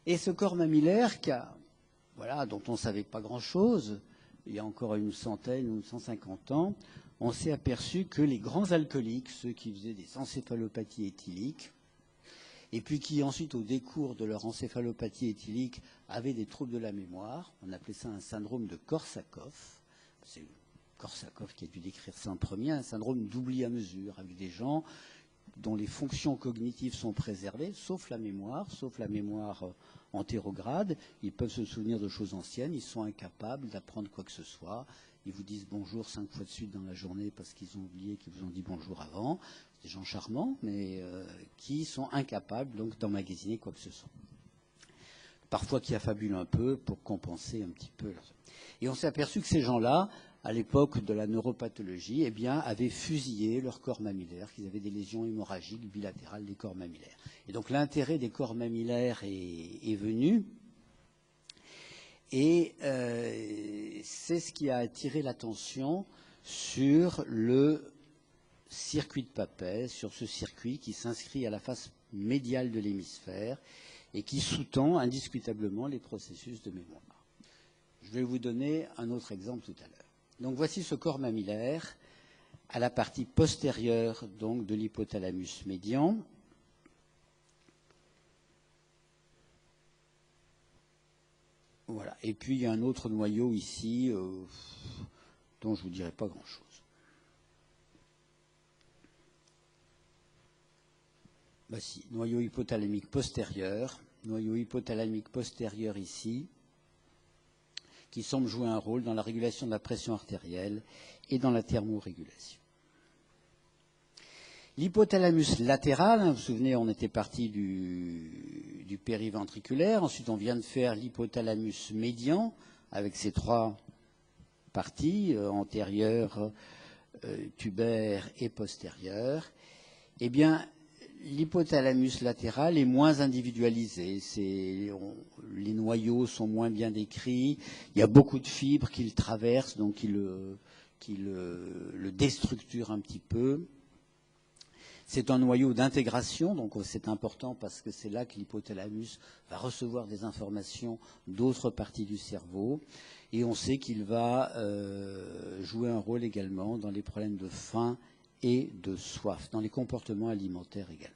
Et ce corps mammillaire, dont on ne savait pas grand-chose, il y a encore une centaine ou 150 ans, on s'est aperçu que les grands alcooliques, ceux qui faisaient des encéphalopathies éthyliques, et puis qui ensuite, au décours de leur encéphalopathie éthylique, avaient des troubles de la mémoire, on appelait ça un syndrome de Korsakoff. C'est Korsakoff qui a dû décrire ça en premier, un syndrome d'oubli à mesure, avec des gens dont les fonctions cognitives sont préservées, sauf la mémoire antérograde. Ils peuvent se souvenir de choses anciennes, ils sont incapables d'apprendre quoi que ce soit. Ils vous disent bonjour 5 fois de suite dans la journée parce qu'ils ont oublié qu'ils vous ont dit bonjour avant. C'est des gens charmants, mais qui sont incapables donc d'emmagasiner quoi que ce soit. Parfois qui affabulent un peu pour compenser un petit peu. Et on s'est aperçu que ces gens-là, à l'époque de la neuropathologie, avaient fusillé leur corps mammillaire, qu'ils avaient des lésions hémorragiques bilatérales des corps mammillaires. Et donc l'intérêt des corps mammillaires est venu, et c'est ce qui a attiré l'attention sur le circuit de Papez, sur ce circuit qui s'inscrit à la face médiale de l'hémisphère et qui sous-tend indiscutablement les processus de mémoire. Je vais vous donner un autre exemple tout à l'heure. Donc voici ce corps mammillaire à la partie postérieure donc, de l'hypothalamus médian. Voilà. Et puis il y a un autre noyau ici dont je ne vous dirai pas grand-chose. Voici, noyau hypothalamique postérieur ici, qui semble jouer un rôle dans la régulation de la pression artérielle et dans la thermorégulation. L'hypothalamus latéral, vous vous souvenez, on était parti du périventriculaire, ensuite on vient de faire l'hypothalamus médian, avec ses trois parties, antérieure, tubaire et postérieure. Eh bien, l'hypothalamus latéral est moins individualisé. Les noyaux sont moins bien décrits. Il y a beaucoup de fibres qui le traversent, donc qui le déstructurent un petit peu. C'est un noyau d'intégration, donc c'est important parce que c'est là que l'hypothalamus va recevoir des informations d'autres parties du cerveau. Et on sait qu'il va jouer un rôle également dans les problèmes de faim et de soif, dans les comportements alimentaires également.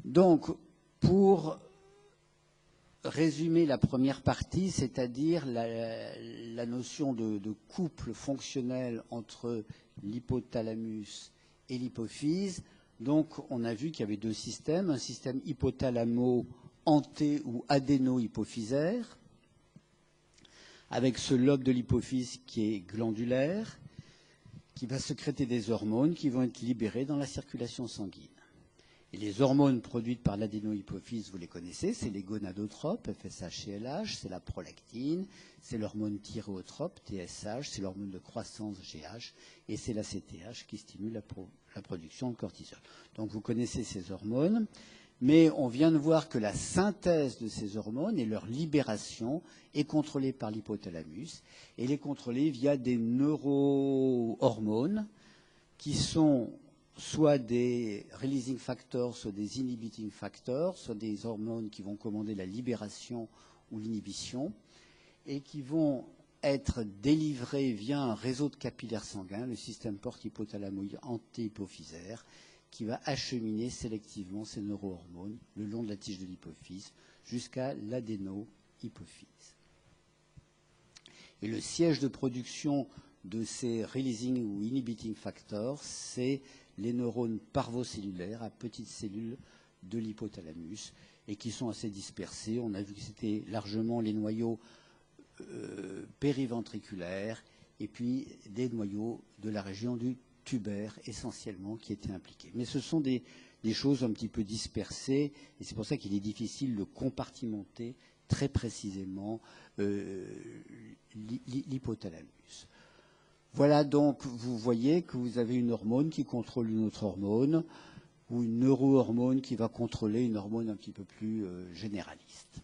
Donc, pour résumer la première partie, c'est-à-dire la notion de couple fonctionnel entre l'hypothalamus et l'hypophyse. Donc, on a vu qu'il y avait deux systèmes, un système hypothalamo-anté- ou adéno-hypophysaire, avec ce lobe de l'hypophyse qui est glandulaire, qui va sécréter des hormones qui vont être libérées dans la circulation sanguine. Et les hormones produites par l'adénohypophyse, vous les connaissez, c'est les gonadotropes, FSH et LH, c'est la prolactine, c'est l'hormone thyréotrope, TSH, c'est l'hormone de croissance, GH, et c'est la CTH qui stimule la production de cortisol. Donc vous connaissez ces hormones, mais on vient de voir que la synthèse de ces hormones et leur libération est contrôlée par l'hypothalamus, et elle est contrôlée via des neurohormones qui sont soit des releasing factors, soit des inhibiting factors, soit des hormones qui vont commander la libération ou l'inhibition, et qui vont être délivrées via un réseau de capillaires sanguins, le système porte-hypothalamo-anté-hypophysaire, qui va acheminer sélectivement ces neurohormones le long de la tige de l'hypophyse jusqu'à l'adénohypophyse. Et le siège de production de ces releasing ou inhibiting factors, c'est les neurones parvocellulaires à petites cellules de l'hypothalamus et qui sont assez dispersés. On a vu que c'était largement les noyaux périventriculaires et puis des noyaux de la région du tubaire essentiellement qui étaient impliqués. Mais ce sont des choses un petit peu dispersées et c'est pour ça qu'il est difficile de compartimenter très précisément l'hypothalamus. Voilà donc, vous voyez que vous avez une hormone qui contrôle une autre hormone ou une neurohormone qui va contrôler une hormone un petit peu plus généraliste.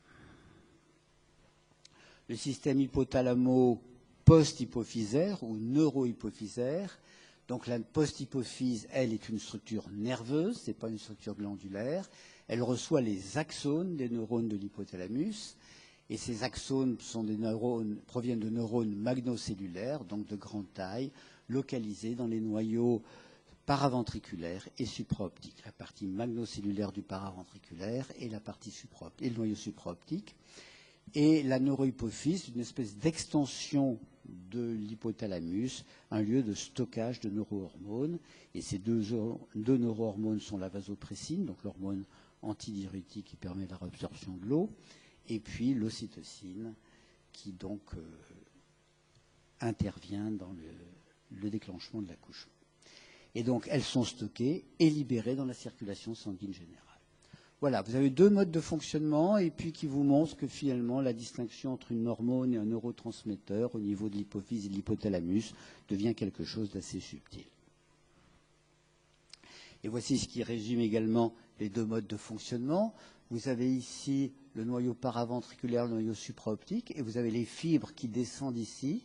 Le système hypothalamo-post-hypophysaire ou neurohypophysaire, donc la post-hypophyse, elle, est une structure nerveuse, ce n'est pas une structure glandulaire. Elle reçoit les axones des neurones de l'hypothalamus. Et ces axones proviennent de neurones magnocellulaires, donc de grande taille, localisés dans les noyaux paraventriculaires et supraoptiques. La partie magnocellulaire du paraventriculaire et la partie et le noyau supraoptique. Et la neurohypophyse, une espèce d'extension de l'hypothalamus, un lieu de stockage de neurohormones. Et ces deux neurohormones sont la vasopressine, donc l'hormone antidiurétique qui permet la réabsorption de l'eau, et puis l'ocytocine qui donc intervient dans le déclenchement de l'accouchement. Et donc elles sont stockées et libérées dans la circulation sanguine générale. Voilà, vous avez deux modes de fonctionnement et puis qui vous montrent que finalement la distinction entre une hormone et un neurotransmetteur au niveau de l'hypophyse et de l'hypothalamus devient quelque chose d'assez subtil. Et voici ce qui résume également les deux modes de fonctionnement. Vous avez ici le noyau paraventriculaire, le noyau supraoptique, et vous avez les fibres qui descendent ici.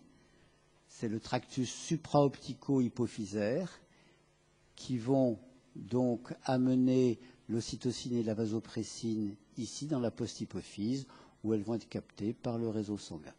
C'est le tractus supraoptico-hypophysaire qui vont donc amener l'ocytocine et la vasopressine ici dans la post-hypophyse où elles vont être captées par le réseau sanguin.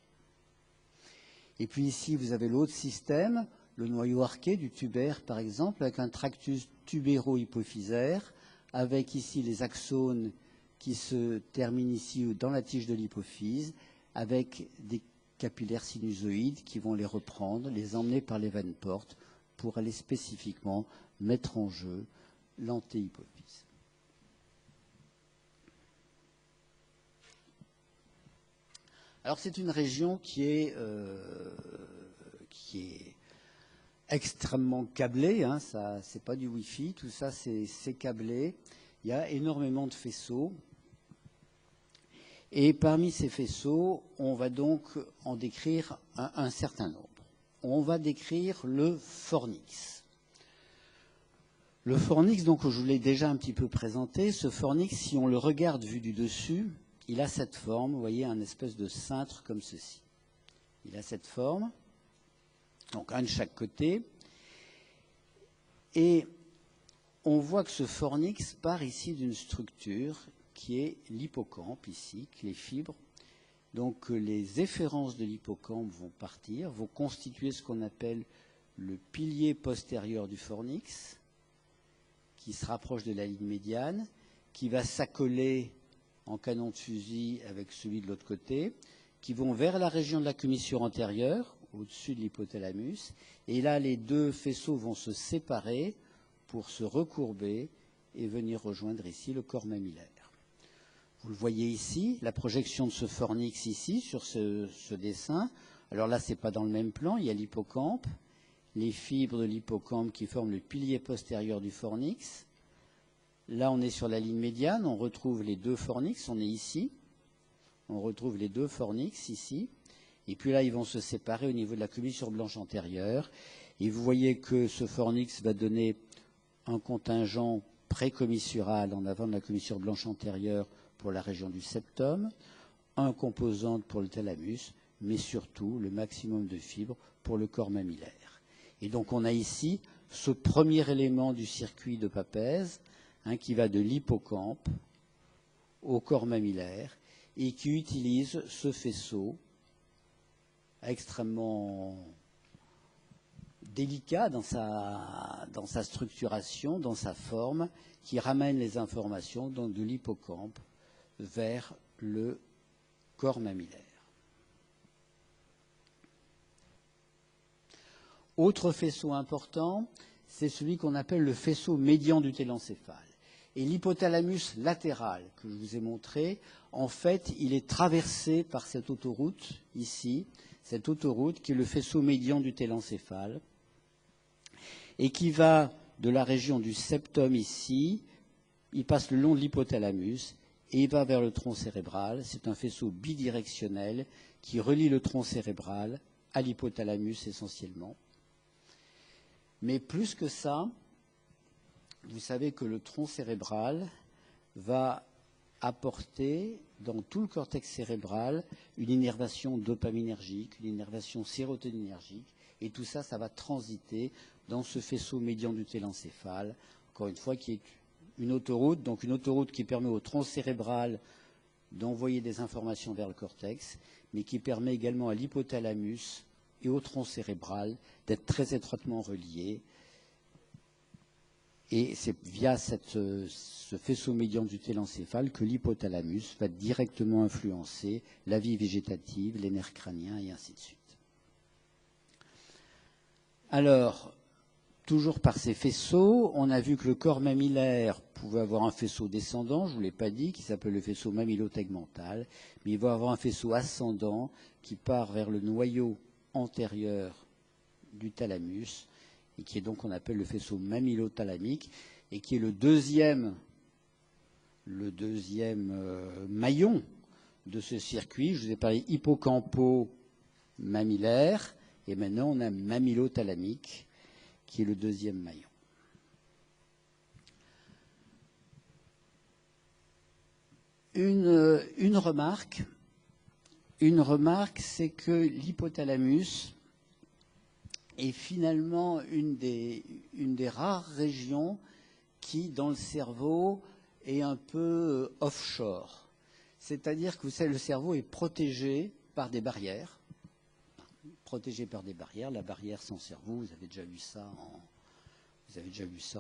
Et puis ici, vous avez l'autre système, le noyau arqué du tubaire par exemple, avec un tractus tubéro-hypophysaire, avec ici les axones qui se terminent ici dans la tige de l'hypophyse, avec des capillaires sinusoïdes qui vont les reprendre, les emmener par les veines portes pour aller spécifiquement mettre en jeu l'antéhypophyse. Alors c'est une région qui est extrêmement câblée, hein, ça c'est pas du Wi-Fi, tout ça c'est câblé. Il y a énormément de faisceaux. Et parmi ces faisceaux, on va donc en décrire un certain nombre. On va décrire le fornix. Le fornix, donc, je vous l'ai déjà un petit peu présenté. Ce fornix, si on le regarde vu du dessus, il a cette forme, vous voyez, un espèce de cintre comme ceci. Il a cette forme, donc un de chaque côté. Et on voit que ce fornix part ici d'une structure qui est l'hippocampe, ici, que les fibres. Donc les efférences de l'hippocampe vont partir, vont constituer ce qu'on appelle le pilier postérieur du fornix, qui se rapproche de la ligne médiane, qui va s'accoler en canon de fusil avec celui de l'autre côté, qui vont vers la région de la commissure antérieure, au-dessus de l'hypothalamus, et là les deux faisceaux vont se séparer pour se recourber et venir rejoindre ici le corps mammillaire. Vous le voyez ici, la projection de ce fornix ici, sur ce dessin. Alors là, ce n'est pas dans le même plan, il y a l'hippocampe, les fibres de l'hippocampe qui forment le pilier postérieur du fornix. Là, on est sur la ligne médiane, on retrouve les deux fornix, on est ici. On retrouve les deux fornix ici. Et puis là, ils vont se séparer au niveau de la commissure blanche antérieure. Et vous voyez que ce fornix va donner un contingent précommissural en avant de la commissure blanche antérieure pour la région du septum, un composante pour le thalamus, mais surtout le maximum de fibres pour le corps mammillaire. Et donc on a ici ce premier élément du circuit de Papez, hein, qui va de l'hippocampe au corps mammillaire et qui utilise ce faisceau extrêmement délicat dans sa structuration, dans sa forme, qui ramène les informations donc de l'hippocampe vers le corps mammillaire. Autre faisceau important, c'est celui qu'on appelle le faisceau médian du télencéphale. Et l'hypothalamus latéral que je vous ai montré, en fait, il est traversé par cette autoroute ici, cette autoroute qui est le faisceau médian du télencéphale et qui va de la région du septum ici, il passe le long de l'hypothalamus et il va vers le tronc cérébral. C'est un faisceau bidirectionnel qui relie le tronc cérébral à l'hypothalamus essentiellement. Mais plus que ça, vous savez que le tronc cérébral va apporter dans tout le cortex cérébral une innervation dopaminergique, une innervation sérotoninergique, et tout ça, ça va transiter dans ce faisceau médian du télencéphale, encore une fois, qui est une autoroute, donc une autoroute qui permet au tronc cérébral d'envoyer des informations vers le cortex, mais qui permet également à l'hypothalamus et au tronc cérébral d'être très étroitement reliés. Et c'est via ce faisceau médian du télencéphale que l'hypothalamus va directement influencer la vie végétative, les nerfs crâniens et ainsi de suite. Alors, toujours par ces faisceaux, on a vu que le corps mammillaire pouvait avoir un faisceau descendant, je ne vous l'ai pas dit, qui s'appelle le faisceau mammilotegmental, mais il va avoir un faisceau ascendant qui part vers le noyau antérieur du thalamus, et qui est donc qu'on appelle le faisceau mammilothalamique, et qui est le deuxième maillon de ce circuit. Je vous ai parlé hippocampo-mammillaire, et maintenant on a mammilothalamique, qui est le deuxième maillon. Une remarque, c'est que l'hypothalamus est finalement une des rares régions qui, dans le cerveau, est un peu offshore. C'est-à-dire que vous savez, le cerveau est protégé par des barrières. La barrière sans cerveau, vous avez déjà vu ça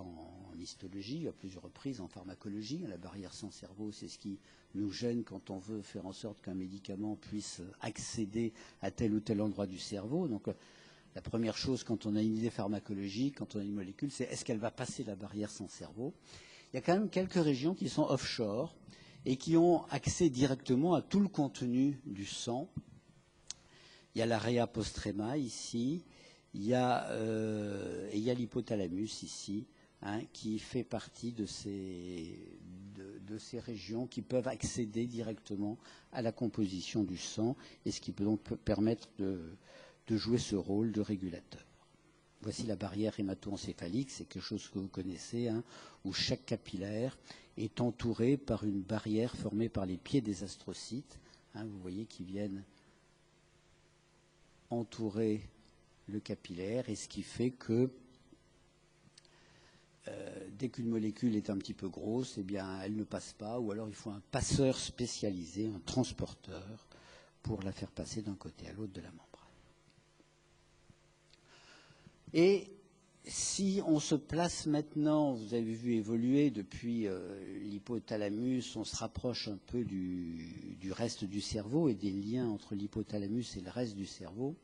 en histologie à plusieurs reprises, en pharmacologie. La barrière sans cerveau, c'est ce qui nous gêne quand on veut faire en sorte qu'un médicament puisse accéder à tel ou tel endroit du cerveau. Donc, La première chose, quand on a une idée pharmacologique, quand on a une molécule, c'est est-ce qu'elle va passer la barrière sans cerveau? Il y a quand même quelques régions qui sont offshore et qui ont accès directement à tout le contenu du sang. Il y a l'area postrema ici, il y a l'hypothalamus ici, hein, qui fait partie de ces régions qui peuvent accéder directement à la composition du sang et ce qui peut donc permettre de jouer ce rôle de régulateur. Voici la barrière hémato-encéphalique, c'est quelque chose que vous connaissez, hein, où chaque capillaire est entouré par une barrière formée par les pieds des astrocytes, hein, vous voyez, qui viennent entourer le capillaire, et ce qui fait que dès qu'une molécule est un petit peu grosse, eh bien, elle ne passe pas, ou alors il faut un passeur spécialisé, un transporteur, pour la faire passer d'un côté à l'autre de la membrane. Et si on se place maintenant, vous avez vu évoluer depuis l'hypothalamus, on se rapproche un peu du reste du cerveau et des liens entre l'hypothalamus et le reste du cerveau,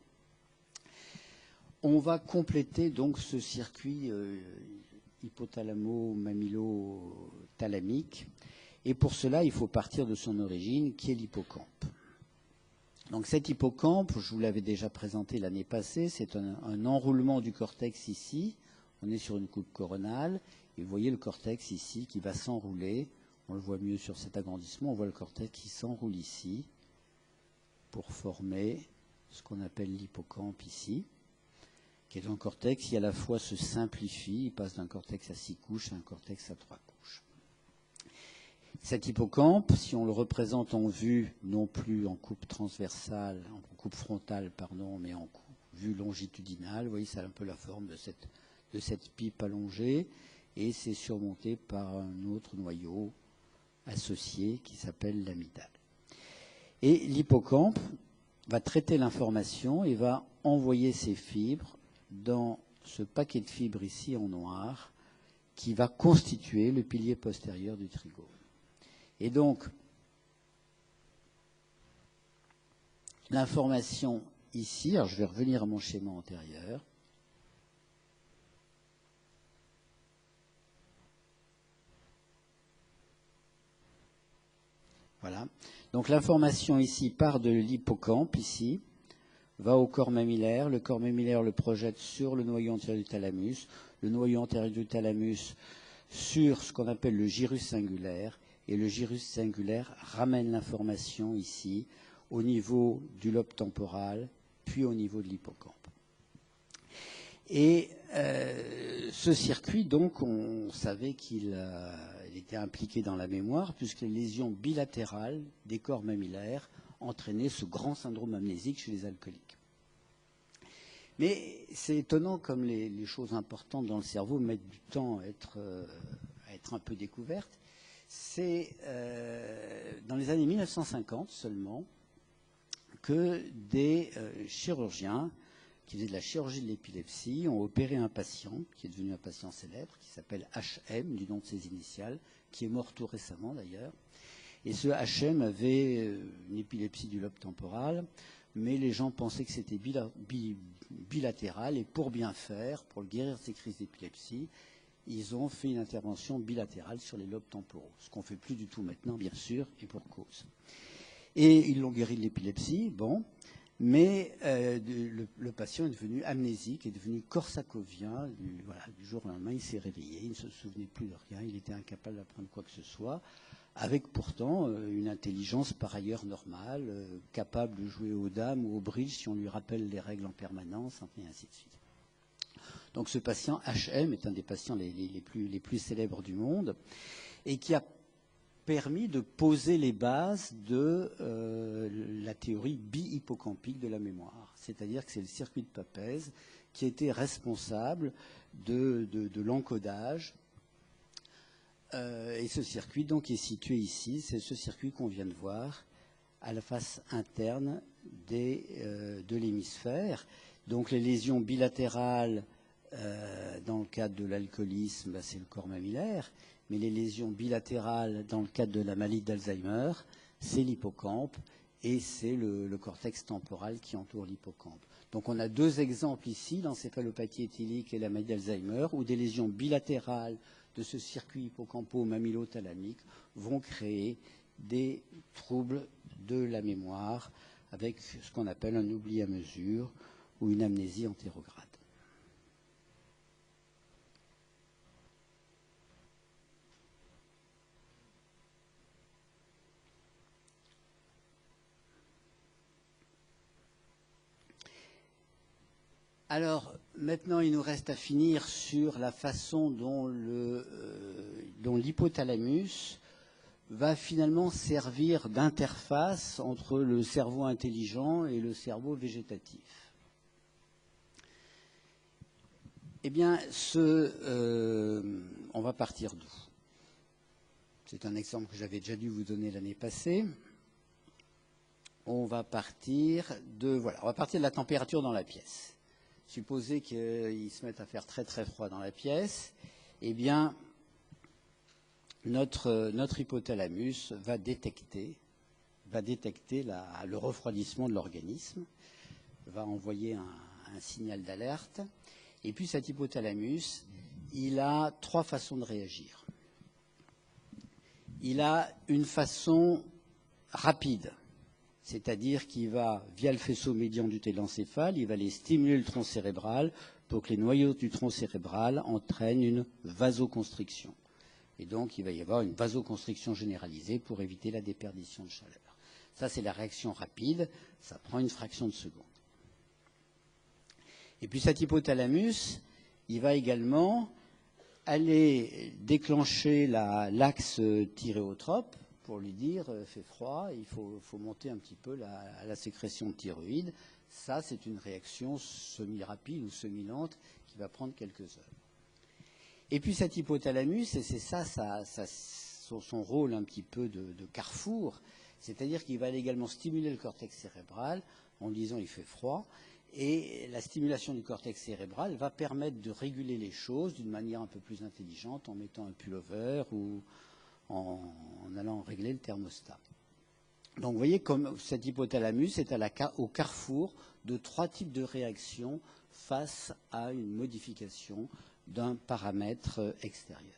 on va compléter donc ce circuit hypothalamo-mamillo-thalamique. Et pour cela, il faut partir de son origine, qui est l'hippocampe. Donc cet hippocampe, je vous l'avais déjà présenté l'année passée, c'est un enroulement du cortex ici. On est sur une coupe coronale, et vous voyez le cortex ici qui va s'enrouler. On le voit mieux sur cet agrandissement, on voit le cortex qui s'enroule ici pour former ce qu'on appelle l'hippocampe ici, qui est un cortex qui à la fois se simplifie, il passe d'un cortex à 6 couches à un cortex à 3 couches. Cet hippocampe, si on le représente en vue, non plus en coupe transversale, en coupe frontale, pardon, mais en vue longitudinale, vous voyez, c'est un peu la forme de cette pipe allongée, et c'est surmonté par un autre noyau associé qui s'appelle l'amygdale. Et l'hippocampe va traiter l'information et va envoyer ses fibres dans ce paquet de fibres ici en noir qui va constituer le pilier postérieur du trigone. Et donc, l'information ici, alors je vais revenir à mon schéma antérieur. Voilà. Donc l'information ici part de l'hippocampe, ici, va au corps mammillaire. Le corps mammillaire le projette sur le noyau antérieur du thalamus. Le noyau antérieur du thalamus sur ce qu'on appelle le gyrus singulaire. Et le gyrus singulaire ramène l'information ici au niveau du lobe temporal, puis au niveau de l'hippocampe. Et ce circuit, donc, on savait qu'il était impliqué dans la mémoire, puisque les lésions bilatérales des corps mammillaires entraînaient ce grand syndrome amnésique chez les alcooliques. Mais c'est étonnant comme les choses importantes dans le cerveau mettent du temps à être un peu découvertes. C'est dans les années 1950 seulement que des chirurgiens qui faisaient de la chirurgie de l'épilepsie ont opéré un patient qui est devenu un patient célèbre, qui s'appelle HM, du nom de ses initiales, qui est mort tout récemment d'ailleurs. Et ce HM avait une épilepsie du lobe temporal, mais les gens pensaient que c'était bilatéral, et pour bien faire, pour le guérir de ses crises d'épilepsie, ils ont fait une intervention bilatérale sur les lobes temporaux, ce qu'on ne fait plus du tout maintenant, bien sûr, et pour cause. Et ils l'ont guéri de l'épilepsie, bon, mais le patient est devenu amnésique, est devenu corsacovien, du jour au lendemain, il s'est réveillé, il ne se souvenait plus de rien, il était incapable d'apprendre quoi que ce soit, avec pourtant une intelligence par ailleurs normale, capable de jouer aux dames ou au bridge si on lui rappelle les règles en permanence, et ainsi de suite. Donc ce patient HM est un des patients les plus célèbres du monde et qui a permis de poser les bases de la théorie bi-hippocampique de la mémoire. C'est-à-dire que c'est le circuit de Papez qui a été responsable de l'encodage. Et ce circuit donc est situé ici. C'est ce circuit qu'on vient de voir à la face interne de l'hémisphère. Donc les lésions bilatérales dans le cadre de l'alcoolisme, c'est le corps mammillaire, mais les lésions bilatérales dans le cadre de la maladie d'Alzheimer, c'est l'hippocampe et c'est le cortex temporal qui entoure l'hippocampe. Donc on a deux exemples ici, l'encéphalopathie éthylique et la maladie d'Alzheimer, où des lésions bilatérales de ce circuit hippocampo-mamillo-thalamique vont créer des troubles de la mémoire avec ce qu'on appelle un oubli à mesure ou une amnésie antérograde. Alors, maintenant, il nous reste à finir sur la façon dont l'hypothalamus va finalement servir d'interface entre le cerveau intelligent et le cerveau végétatif. Eh bien, on va partir d'où? C'est un exemple que j'avais déjà dû vous donner l'année passée. On va partir de la température dans la pièce. Supposez qu'il se mette à faire très très froid dans la pièce, eh bien, notre hypothalamus va détecter le refroidissement de l'organisme, va envoyer un signal d'alerte. Et puis cet hypothalamus, il a trois façons de réagir. Il a une façon rapide, c'est-à-dire qu'il va, via le faisceau médian du télencéphale, il va aller stimuler le tronc cérébral pour que les noyaux du tronc cérébral entraînent une vasoconstriction. Et donc, il va y avoir une vasoconstriction généralisée pour éviter la déperdition de chaleur. Ça, c'est la réaction rapide. Ça prend une fraction de seconde. Et puis, cet hypothalamus, il va également aller déclencher l'axe thyréotrope pour lui dire fait froid, il faut monter un petit peu la sécrétion de thyroïde. Ça, c'est une réaction semi-rapide ou semi-lente qui va prendre quelques heures. Et puis cet hypothalamus, et c'est ça son rôle un petit peu de carrefour, c'est-à-dire qu'il va également stimuler le cortex cérébral en disant il fait froid, et la stimulation du cortex cérébral va permettre de réguler les choses d'une manière un peu plus intelligente en mettant un pullover ou en allant régler le thermostat. Donc vous voyez comme cet hypothalamus est au carrefour de trois types de réactions face à une modification d'un paramètre extérieur.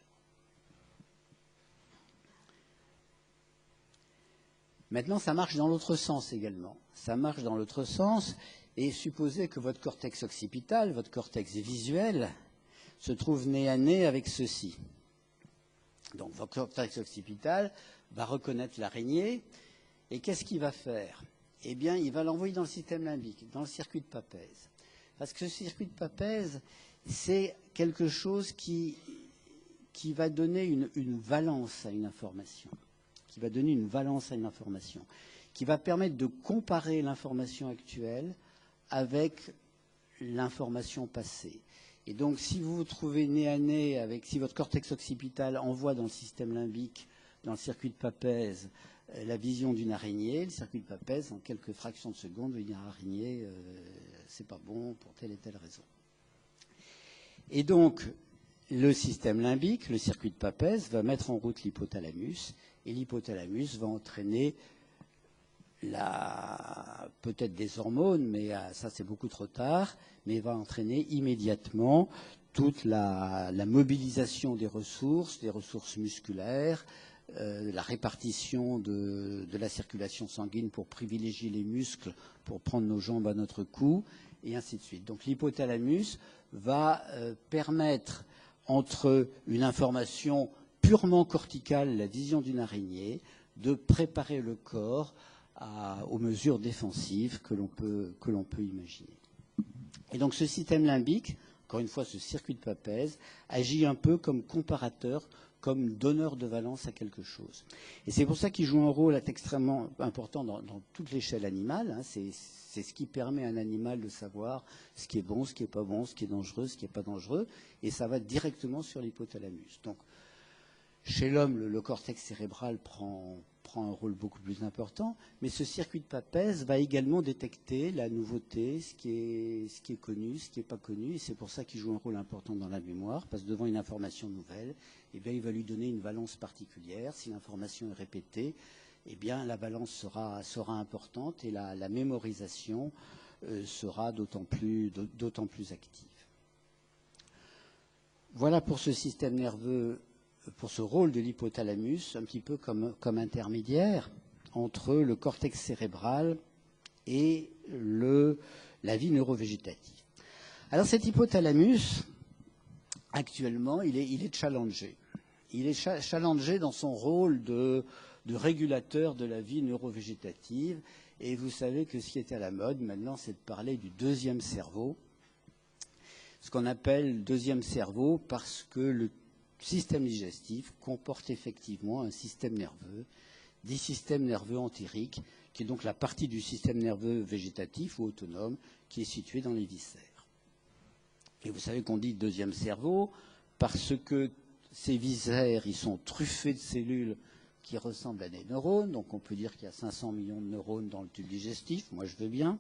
Maintenant, ça marche dans l'autre sens également. Ça marche dans l'autre sens, et supposez que votre cortex occipital, votre cortex visuel, se trouve nez à nez avec ceci. Donc votre cortex occipital va reconnaître l'araignée, et qu'est-ce qu'il va faire? Eh bien, il va l'envoyer dans le système limbique, dans le circuit de Papez. Parce que ce circuit de Papez, c'est quelque chose qui va donner une valence à une information, qui va permettre de comparer l'information actuelle avec l'information passée. Et donc, si vous vous trouvez nez à nez si votre cortex occipital envoie dans le système limbique, dans le circuit de Papez, la vision d'une araignée, le circuit de Papez, en quelques fractions de secondes, va dire araignée, c'est pas bon pour telle et telle raison. Et donc, le système limbique, le circuit de Papez, va mettre en route l'hypothalamus, et l'hypothalamus va entraîner peut-être des hormones, mais ça c'est beaucoup trop tard, mais va entraîner immédiatement toute la mobilisation des ressources musculaires, la répartition de la circulation sanguine pour privilégier les muscles, pour prendre nos jambes à notre cou, et ainsi de suite. Donc l'hypothalamus va permettre, entre une information purement corticale, la vision d'une araignée, de préparer le corps aux mesures défensives que l'on peut imaginer. Et donc ce système limbique, encore une fois ce circuit de Papez, agit un peu comme comparateur, comme donneur de valence à quelque chose. Et c'est pour ça qu'il joue un rôle extrêmement important dans toute l'échelle animale. Hein. C'est ce qui permet à un animal de savoir ce qui est bon, ce qui n'est pas bon, ce qui est dangereux, ce qui n'est pas dangereux, et ça va directement sur l'hypothalamus. Donc chez l'homme, le cortex cérébral prend un rôle beaucoup plus important, mais ce circuit de Papez va également détecter la nouveauté, ce qui est connu, ce qui n'est pas connu, et c'est pour ça qu'il joue un rôle important dans la mémoire, parce que devant une information nouvelle, eh bien, il va lui donner une valence particulière. Si l'information est répétée, eh bien, la valence sera importante et la mémorisation sera d'autant plus active. Voilà pour ce système nerveux, pour ce rôle de l'hypothalamus, un petit peu comme intermédiaire entre le cortex cérébral et la vie neurovégétative. Alors cet hypothalamus, actuellement, il est challengé. Il est challengé dans son rôle de régulateur de la vie neurovégétative. Et vous savez que ce qui est à la mode maintenant, c'est de parler du deuxième cerveau. Ce qu'on appelle deuxième cerveau parce que le système digestif comporte effectivement un système nerveux, des systèmes nerveux entériques, qui est donc la partie du système nerveux végétatif ou autonome qui est située dans les viscères. Et vous savez qu'on dit deuxième cerveau parce que ces viscères, ils sont truffés de cellules qui ressemblent à des neurones. Donc on peut dire qu'il y a 500 millions de neurones dans le tube digestif. Moi, je veux bien.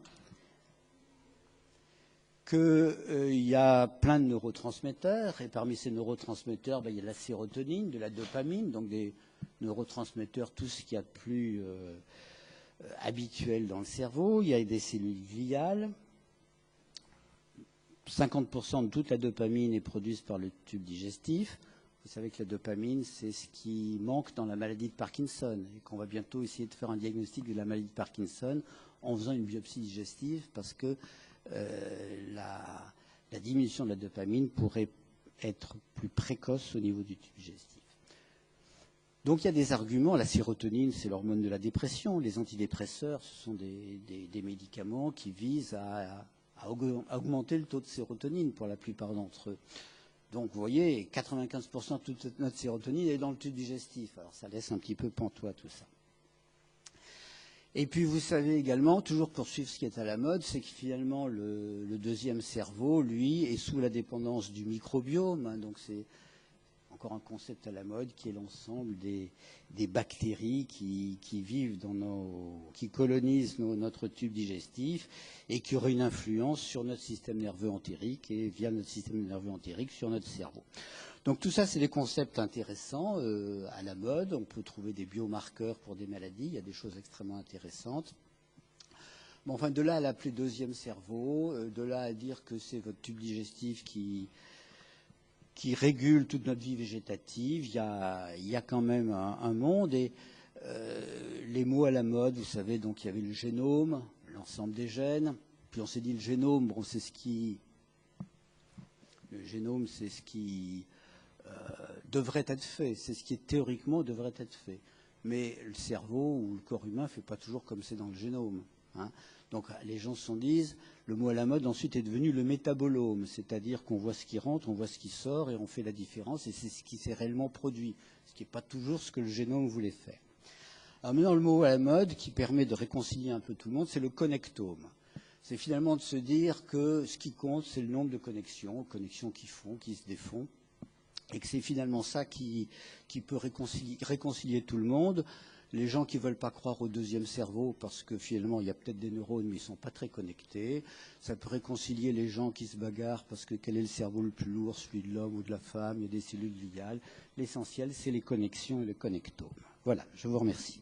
Qu'il y a plein de neurotransmetteurs. Et parmi ces neurotransmetteurs, il y a la sérotonine, de la dopamine, donc des neurotransmetteurs, tout ce qu'il y a de plus habituel dans le cerveau. Il y a des cellules gliales. 50% de toute la dopamine est produite par le tube digestif. Vous savez que la dopamine, c'est ce qui manque dans la maladie de Parkinson et qu'on va bientôt essayer de faire un diagnostic de la maladie de Parkinson en faisant une biopsie digestive parce que la diminution de la dopamine pourrait être plus précoce au niveau du tube digestif. Donc il y a des arguments. La sérotonine, c'est l'hormone de la dépression. Les antidépresseurs, ce sont des médicaments qui visent à augmenter le taux de sérotonine pour la plupart d'entre eux. Donc, vous voyez, 95% de toute notre sérotonine est dans le tube digestif. Alors, ça laisse un petit peu pantois tout ça. Et puis, vous savez également, toujours pour suivre ce qui est à la mode, c'est que finalement, le deuxième cerveau, lui, est sous la dépendance du microbiome. Hein, donc, c'est encore un concept à la mode qui est l'ensemble des bactéries qui vivent qui colonisent notre tube digestif et qui auraient une influence sur notre système nerveux entérique et via notre système nerveux entérique sur notre cerveau. Donc tout ça, c'est des concepts intéressants à la mode. On peut trouver des biomarqueurs pour des maladies. Il y a des choses extrêmement intéressantes. Bon, enfin, de là à l'appeler deuxième cerveau, de là à dire que c'est votre tube digestif qui régule toute notre vie végétative, il y a quand même un monde. Et les mots à la mode, vous savez, donc il y avait le génome, l'ensemble des gènes. Puis on s'est dit le génome, bon, c'est ce qui devrait être fait. C'est ce qui théoriquement devrait être fait. Mais le cerveau ou le corps humain ne fait pas toujours comme c'est dans le génome. Hein. Donc les gens se disent, le mot à la mode ensuite est devenu le métabolome, c'est-à-dire qu'on voit ce qui rentre, on voit ce qui sort et on fait la différence et c'est ce qui s'est réellement produit, ce qui n'est pas toujours ce que le génome voulait faire. Alors maintenant le mot à la mode qui permet de réconcilier un peu tout le monde, c'est le connectome. C'est finalement de se dire que ce qui compte, c'est le nombre de connexions qui font, qui se défont, et que c'est finalement ça qui peut réconcilier tout le monde. Les gens qui ne veulent pas croire au deuxième cerveau parce que finalement il y a peut-être des neurones mais ils ne sont pas très connectés. Ça peut réconcilier les gens qui se bagarrent parce que quel est le cerveau le plus lourd, celui de l'homme ou de la femme, il y a des cellules gliales. L'essentiel, c'est les connexions et le connectome. Voilà, je vous remercie.